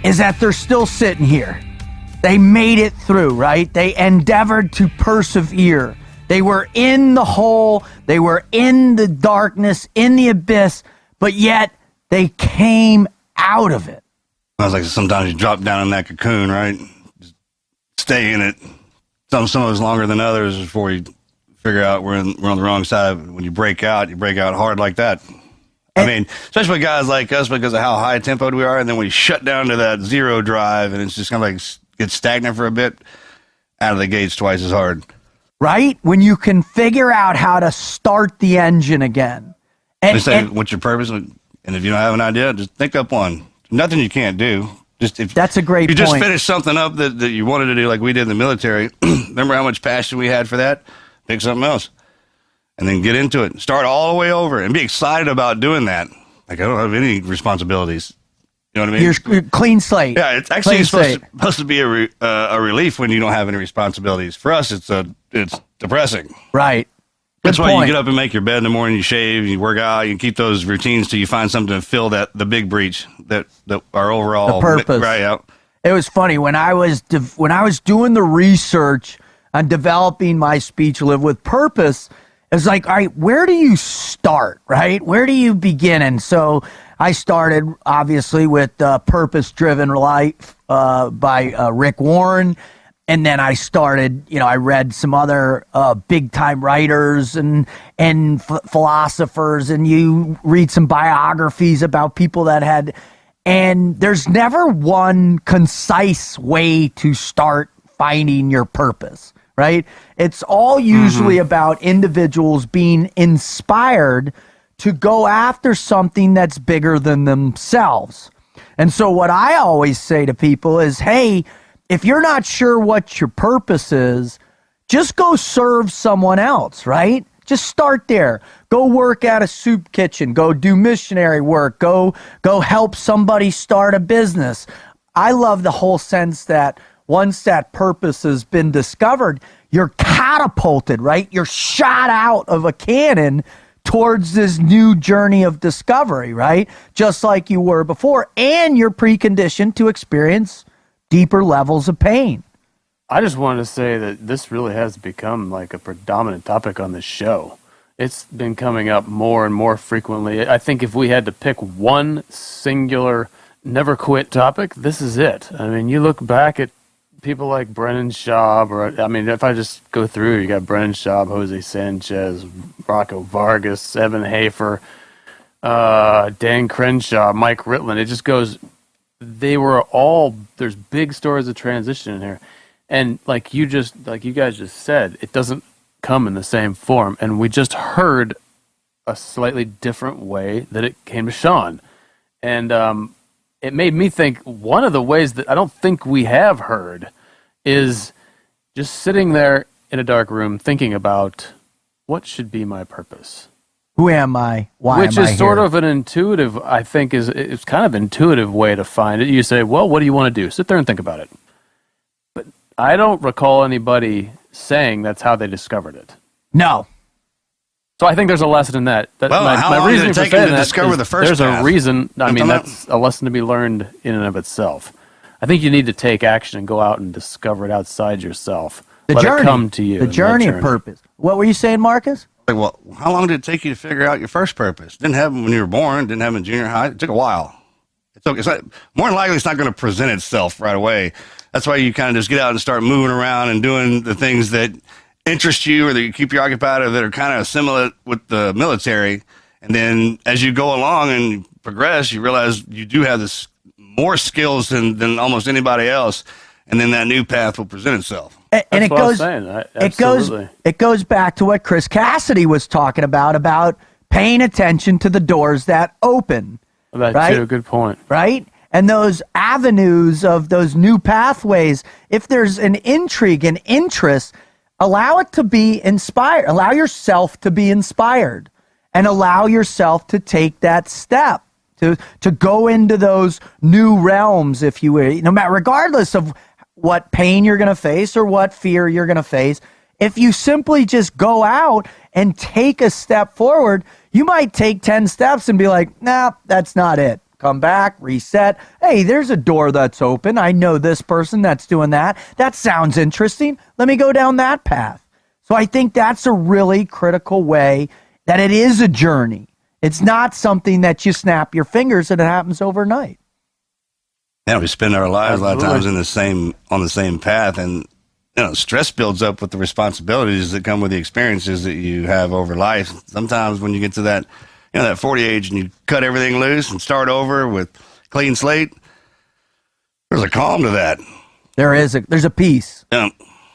E: is that they're still sitting here. They made it through, right? They endeavored to persevere. They were in the hole, they were in the darkness, in the abyss, but yet they came out of it.
A: I was like, sometimes you drop down in that cocoon, right? Just stay in it. Some of it's longer than others before you figure out we're on the wrong side. When you break out hard like that. I mean, especially with guys like us because of how high tempoed we are, and then we shut down to that zero drive, and it's just kind of like gets stagnant for a bit. Out of the gates twice as hard.
E: Right? When you can figure out how to start the engine again.
A: They say, what's your purpose? And if you don't have an idea, just think up one. Nothing you can't do.
E: That's a great point.
A: You just finish something up that you wanted to do like we did in the military. Remember how much passion we had for that? Pick something else. And then get into it. Start all the way over and be excited about doing that. Like, I don't have any responsibilities. You know what I mean?
E: You're clean slate.
A: Yeah, it's actually supposed to be a relief when you don't have any responsibilities. For us, it's depressing.
E: Right.
A: That's why you get up and make your bed in the morning, you shave, you work out, you keep those routines till you find something to fill the big breach that our overall
E: the purpose.
A: Right out.
E: It was funny when I was doing the research on developing my speech live with purpose. It's like, all right, where do you start, right? Where do you begin? And so I started, obviously, with Purpose-Driven Life by Rick Warren. And then I started, I read some other big-time writers and philosophers, and you read some biographies about people that had, and there's never one concise way to start finding your purpose. Right? It's all usually about individuals being inspired to go after something that's bigger than themselves. And so what I always say to people is, hey, if you're not sure what your purpose is, just go serve someone else, right? Just start there. Go work at a soup kitchen. Go do missionary work. Go help somebody start a business. I love the whole sense that once that purpose has been discovered, you're catapulted, right? You're shot out of a cannon towards this new journey of discovery, right? Just like you were before. And you're preconditioned to experience deeper levels of pain.
C: I just wanted to say that this really has become like a predominant topic on this show. It's been coming up more and more frequently. I think if we had to pick one singular never quit topic, this is it. I mean, you look back at people like Brennan Schaub, if I just go through, you got Brennan Schaub, Jose Sanchez, Rocco Vargas, Evan Hafer, Dan Crenshaw, Mike Ritland. It just goes, there's big stories of transition in here. And like you guys just said, it doesn't come in the same form. And we just heard a slightly different way that it came to Shawn. And it made me think one of the ways that I don't think we have heard is just sitting there in a dark room thinking about what should be my purpose.
E: Who am I? Why am I here?
C: Which is sort of an intuitive, I think it's kind of intuitive way to find it. You say, well, what do you want to do? Sit there and think about it. But I don't recall anybody saying that's how they discovered it.
E: No.
C: So I think there's a lesson in that.
A: How long did it take you to discover the first
C: There's
A: path?
C: a reason. I mean, that's a lesson to be learned in and of itself. I think you need to take action and go out and discover it outside yourself. Let it come to you.
E: The journey of purpose. What were you saying, Marcus?
A: Like, well, how long did it take you to figure out your first purpose? Didn't happen when you were born. Didn't happen in junior high. It took a while. It's not, more than likely, it's not going to present itself right away. That's why you kind of just get out and start moving around and doing the things that interest you or that you keep you occupied or that are kind of similar with the military. And then as you go along and progress, you realize you do have this more skills than almost anybody else. And then that new path will present itself.
E: And it goes back to what Chris Cassidy was talking about paying attention to the doors that open.
C: That's
E: right?
C: a good point.
E: Right? And those avenues of those new pathways, if there's an intrigue and interest, allow it to be inspired. Allow yourself to be inspired and allow yourself to take that step to go into those new realms, if you will. No matter, regardless of what pain you're going to face or what fear you're going to face, if you simply just go out and take a step forward, you might take 10 steps and be like, nah, that's not it. Come back, reset. Hey, there's a door that's open. I know this person that's doing that. That sounds interesting. Let me go down that path. So I think that's a really critical way that it is a journey. It's not something that you snap your fingers and it happens overnight.
A: Yeah, we spend our lives a lot of times on the same path, and stress builds up with the responsibilities that come with the experiences that you have over life. Sometimes when you get to that, that 40 age and you cut everything loose and start over with clean slate, there's a calm to that. There's
E: a peace.
A: Yeah.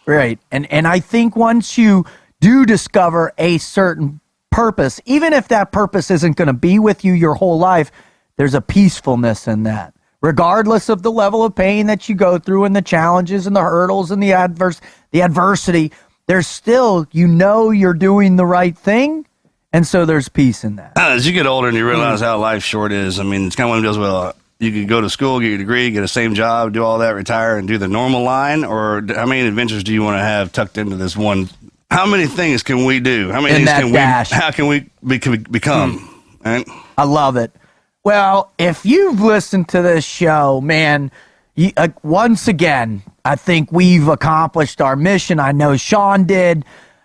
E: Right. And I think once you do discover a certain purpose, even if that purpose isn't going to be with you your whole life, there's a peacefulness in that. Regardless of the level of pain that you go through and the challenges and the hurdles and the adversity, there's still, you're doing the right thing. And so there's peace in that.
A: As you get older and you realize how life short is, I mean, it's kind of one of those, well, you could go to school, get your degree, get the same job, do all that, retire, and do the normal line? Or how many adventures do you want to have tucked into this one? How many things can we do? How many things how can we become? Right?
E: I love it. Well, if you've listened to this show, man, once again, I think we've accomplished our mission. I know Shawn did.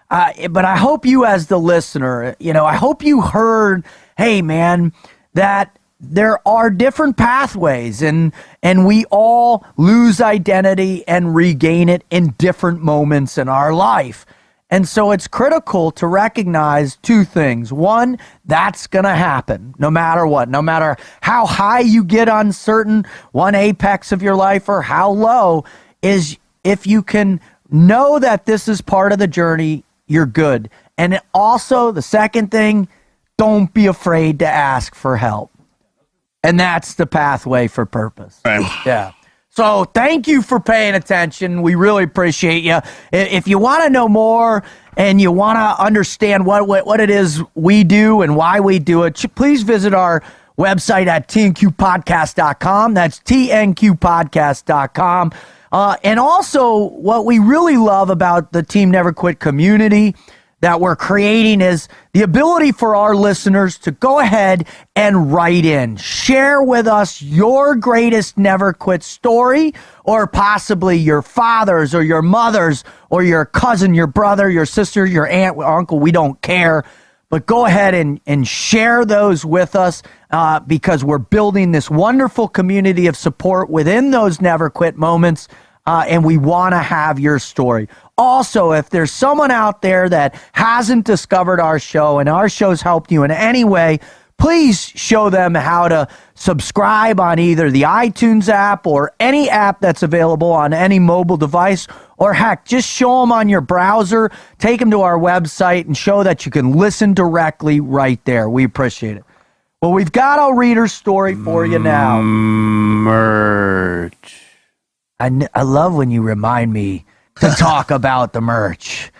E: But I hope you as the listener, I hope you heard, hey, man, that there are different pathways and we all lose identity and regain it in different moments in our life. And so it's critical to recognize two things. One, that's going to happen no matter what, no matter how high you get on one apex of your life or how low, is if you can know that this is part of the journey, you're good. And also the second thing, don't be afraid to ask for help. And that's the pathway for purpose.
A: Right.
E: Yeah. So thank you for paying attention. We really appreciate you. If you want to know more and you want to understand what it is we do and why we do it, please visit our website at tnqpodcast.com. That's tnqpodcast.com. And also what we really love about the Team Never Quit community that we're creating is the ability for our listeners to go ahead and write in. Share with us your greatest never quit story, or possibly your father's or your mother's or your cousin, your brother, your sister, your aunt, or uncle. We don't care. But go ahead and share those with us because we're building this wonderful community of support within those never quit moments. And we want to have your story. Also, if there's someone out there that hasn't discovered our show and our show's helped you in any way, please show them how to subscribe on either the iTunes app or any app that's available on any mobile device. Or heck, just show them on your browser, take them to our website and show that you can listen directly right there. We appreciate it. Well, we've got a reader story for you now.
C: Merch.
E: I love when you remind me to talk about the merch.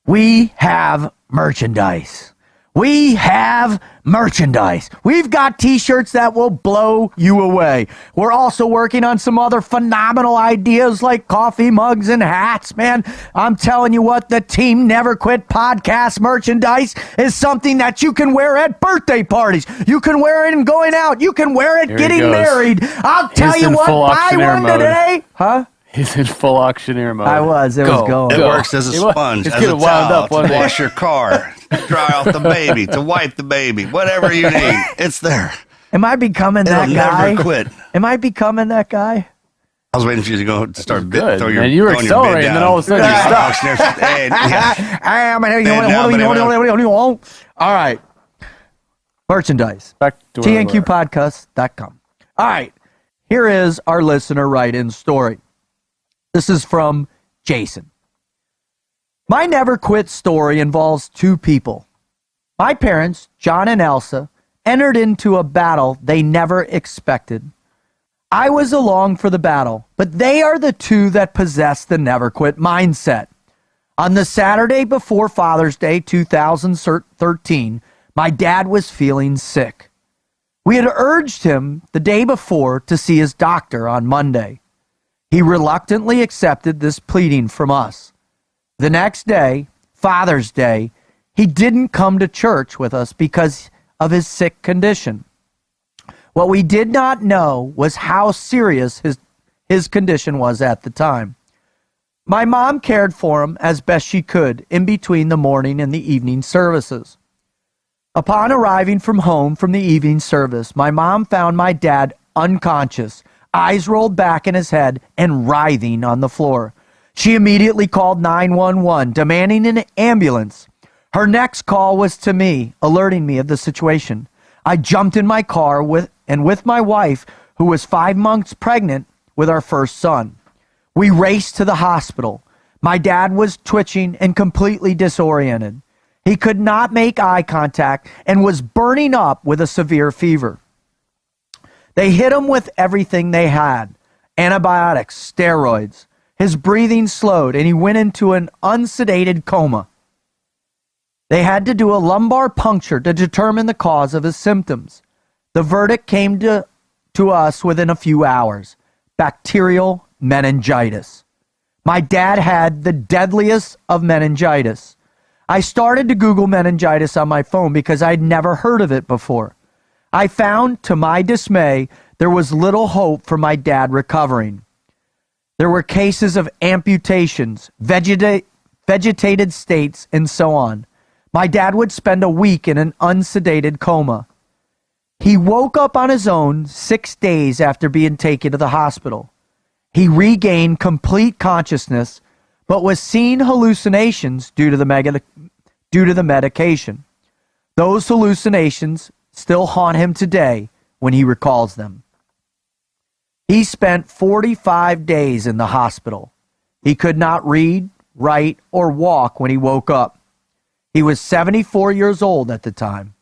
E: We have merchandise. We have merchandise. We've got t-shirts that will blow you away. We're also working on some other phenomenal ideas like coffee mugs and hats, man. I'm telling you what, the Team Never Quit podcast merchandise is something that you can wear at birthday parties. You can wear it in going out. You can wear it getting married. I'll tell you what, buy one today. Huh?
C: He's in full auctioneer mode.
E: I was. It was going.
A: It works as a sponge,
C: It's
A: as a
C: getting wound
A: towel,
C: up one
A: to
C: day.
A: wash your car, to dry off the baby, to wipe the baby, whatever you need. It's there.
E: Am I becoming that
A: It'll
E: guy?
A: never quit.
E: Am I becoming that guy?
A: I was waiting for you to go to start
C: Good,
A: throw your
C: man. You were
A: throwing your bid
C: accelerating,
A: down.
C: then all of a sudden you stopped.
A: Hey, yeah.
E: What do you want? All right. Merchandise.
C: Backdoor alert.
E: TNQpodcast.com. All right. Here is our listener write-in story. This is from Jason. My never quit story involves two people. My parents, John and Elsa, entered into a battle they never expected. I was along for the battle, but they are the two that possess the never quit mindset. On the Saturday before Father's Day 2013, my dad was feeling sick. We had urged him the day before to see his doctor on Monday. He reluctantly accepted this pleading from us. The next day, Father's Day, he didn't come to church with us because of his sick condition. What we did not know was how serious his condition was at the time. My mom cared for him as best she could in between the morning and the evening services. Upon arriving from home from the evening service, my mom found my dad unconscious, eyes rolled back in his head and writhing on the floor. She immediately called 911, demanding an ambulance. Her next call was to me, alerting me of the situation. I jumped in my car with my wife, who was 5 months pregnant with our first son. We raced to the hospital. My dad was twitching and completely disoriented. He could not make eye contact and was burning up with a severe fever. They hit him with everything they had, antibiotics, steroids. His breathing slowed and he went into an unsedated coma. They had to do a lumbar puncture to determine the cause of his symptoms. The verdict came to us within a few hours: bacterial meningitis. My dad had the deadliest of meningitis. I started to Google meningitis on my phone because I'd never heard of it before. I found, to my dismay, there was little hope for my dad recovering. There were cases of amputations, vegetated states, and so on. My dad would spend a week in an unsedated coma. He woke up on his own 6 days after being taken to the hospital. He regained complete consciousness, but was seeing hallucinations due to the medication. Those hallucinations still haunt him today when he recalls them. He spent 45 days in the hospital. He could not read, write, or walk when he woke up. He was 74 years old at the time.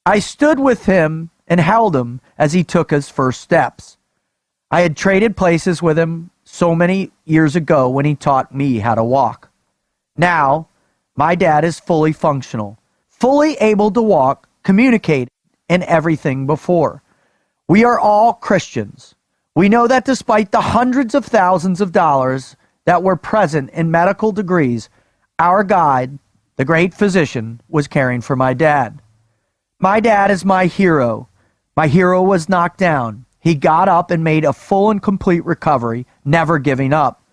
E: I stood with him and held him as he took his first steps. I had traded places with him so many years ago when he taught me how to walk. Now, my dad is fully functional, fully able to walk, communicate, and everything before. We are all Christians. We know that despite the hundreds of thousands of dollars that were present in medical degrees, our guide, the great physician, was caring for my dad. My dad is my hero. My hero was knocked down. He got up and made a full and complete recovery, never giving up.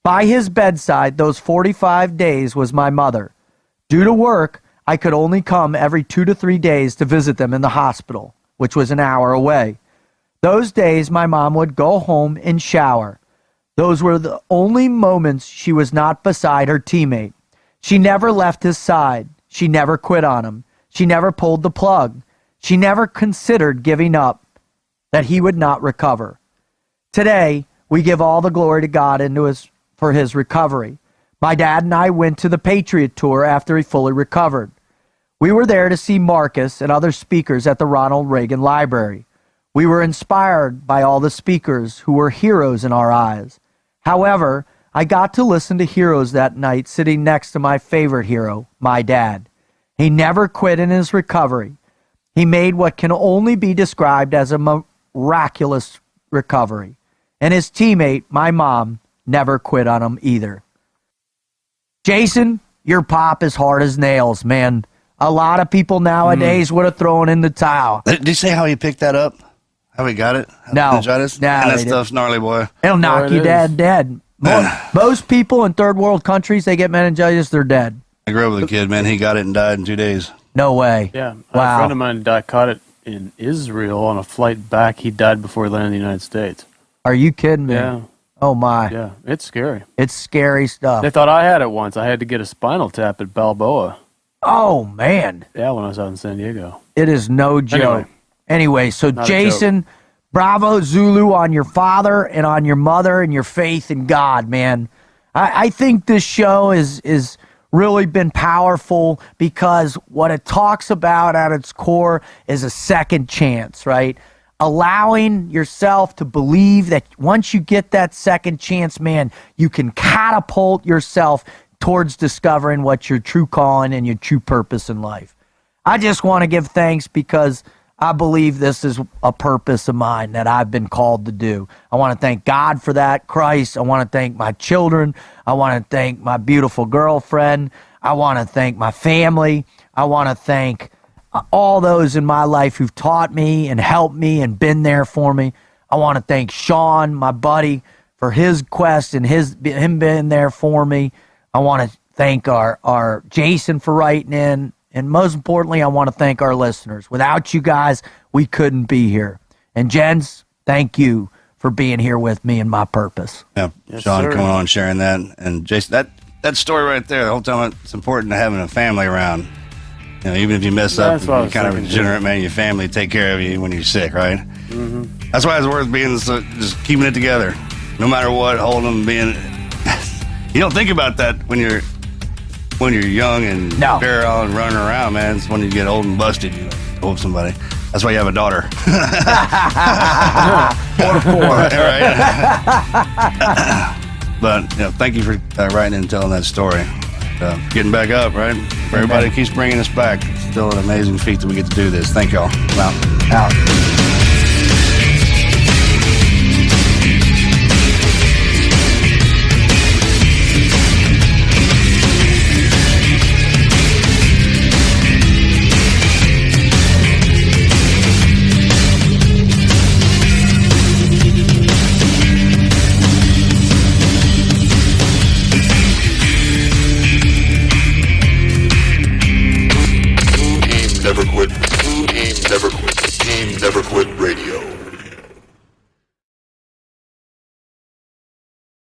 E: By his bedside, those 45 days was my mother. Due to work, I could only come every 2 to 3 days to visit them in the hospital, which was an hour away. Those days, my mom would go home and shower. Those were the only moments she was not beside her teammate. She never left his side. She never quit on him. She never pulled the plug. She never considered giving up, that he would not recover. Today, we give all the glory to God for his recovery. My dad and I went to the Patriot Tour after he fully recovered. We were there to see Marcus and other speakers at the Ronald Reagan Library. We were inspired by all the speakers who were heroes in our eyes. However, I got to listen to heroes that night sitting next to my favorite hero, my dad. He never quit in his recovery. He made what can only be described as a miraculous recovery. And his teammate, my mom, never quit on him either. Jason, your pop is hard as nails, man. A lot of people nowadays would have thrown in the towel.
A: Did you say how he picked that up? Have we got it?
E: No.
A: Meningitis?
E: No,
A: And that
E: they
A: stuff's gnarly, boy.
E: It'll knock
C: it
E: you
C: is.
E: dead. Most people in third world countries, they get meningitis, they're dead.
A: I grew up with a kid, man. He got it and died in 2 days.
E: No way.
C: Yeah. A
E: Wow.
C: friend of mine caught it in Israel on a flight back. He died before he landed in the United States.
E: Are you kidding me?
C: Yeah.
E: Oh my.
C: Yeah. It's scary.
E: It's scary stuff.
C: They thought I had it once. I had to get a spinal tap at Balboa.
E: Oh man.
C: Yeah, when I was out in San Diego.
E: It is no joke. Anyway, so
C: Not a
E: Jason, bravo Zulu on your father and on your mother and your faith in God, man. I think this show is really been powerful because what it talks about at its core is a second chance, right? Allowing yourself to believe that once you get that second chance, man, you can catapult yourself towards discovering what your true calling and your true purpose in life. I just want to give thanks because I believe this is a purpose of mine that I've been called to do. I want to thank God for that, Christ. I want to thank my children. I want to thank my beautiful girlfriend. I want to thank my family. I want to thank all those in my life who've taught me and helped me and been there for me. I want to thank Shawn, my buddy, for his quest and him being there for me. I want to thank our Jason for writing in. And most importantly, I want to thank our listeners. Without you guys, we couldn't be here. And Jens, thank you for being here with me and my purpose.
A: Yeah,
C: Yes,
A: Shawn
C: sir.
A: coming on and sharing that. And Jason, that story right there, the whole time it's important to having a family around. You know, even if you mess up,
C: That's what I
A: you're
C: was
A: kind of a
C: thinking,
A: degenerate man, your family take care of you when you're sick, right? Mm-hmm. That's why it's worth being just keeping it together. No matter what, holding them, being... You don't think about that when you're young and virile and running around, man. It's when you get old and busted, you hold somebody. That's why you have a daughter.
E: Or four.
A: Right? But thank you for writing and telling that story. Getting back up, right? Everybody keeps bringing us back. It's still an amazing feat that we get to do this. Thank y'all. I'm out.
E: Out.
F: Never quit radio.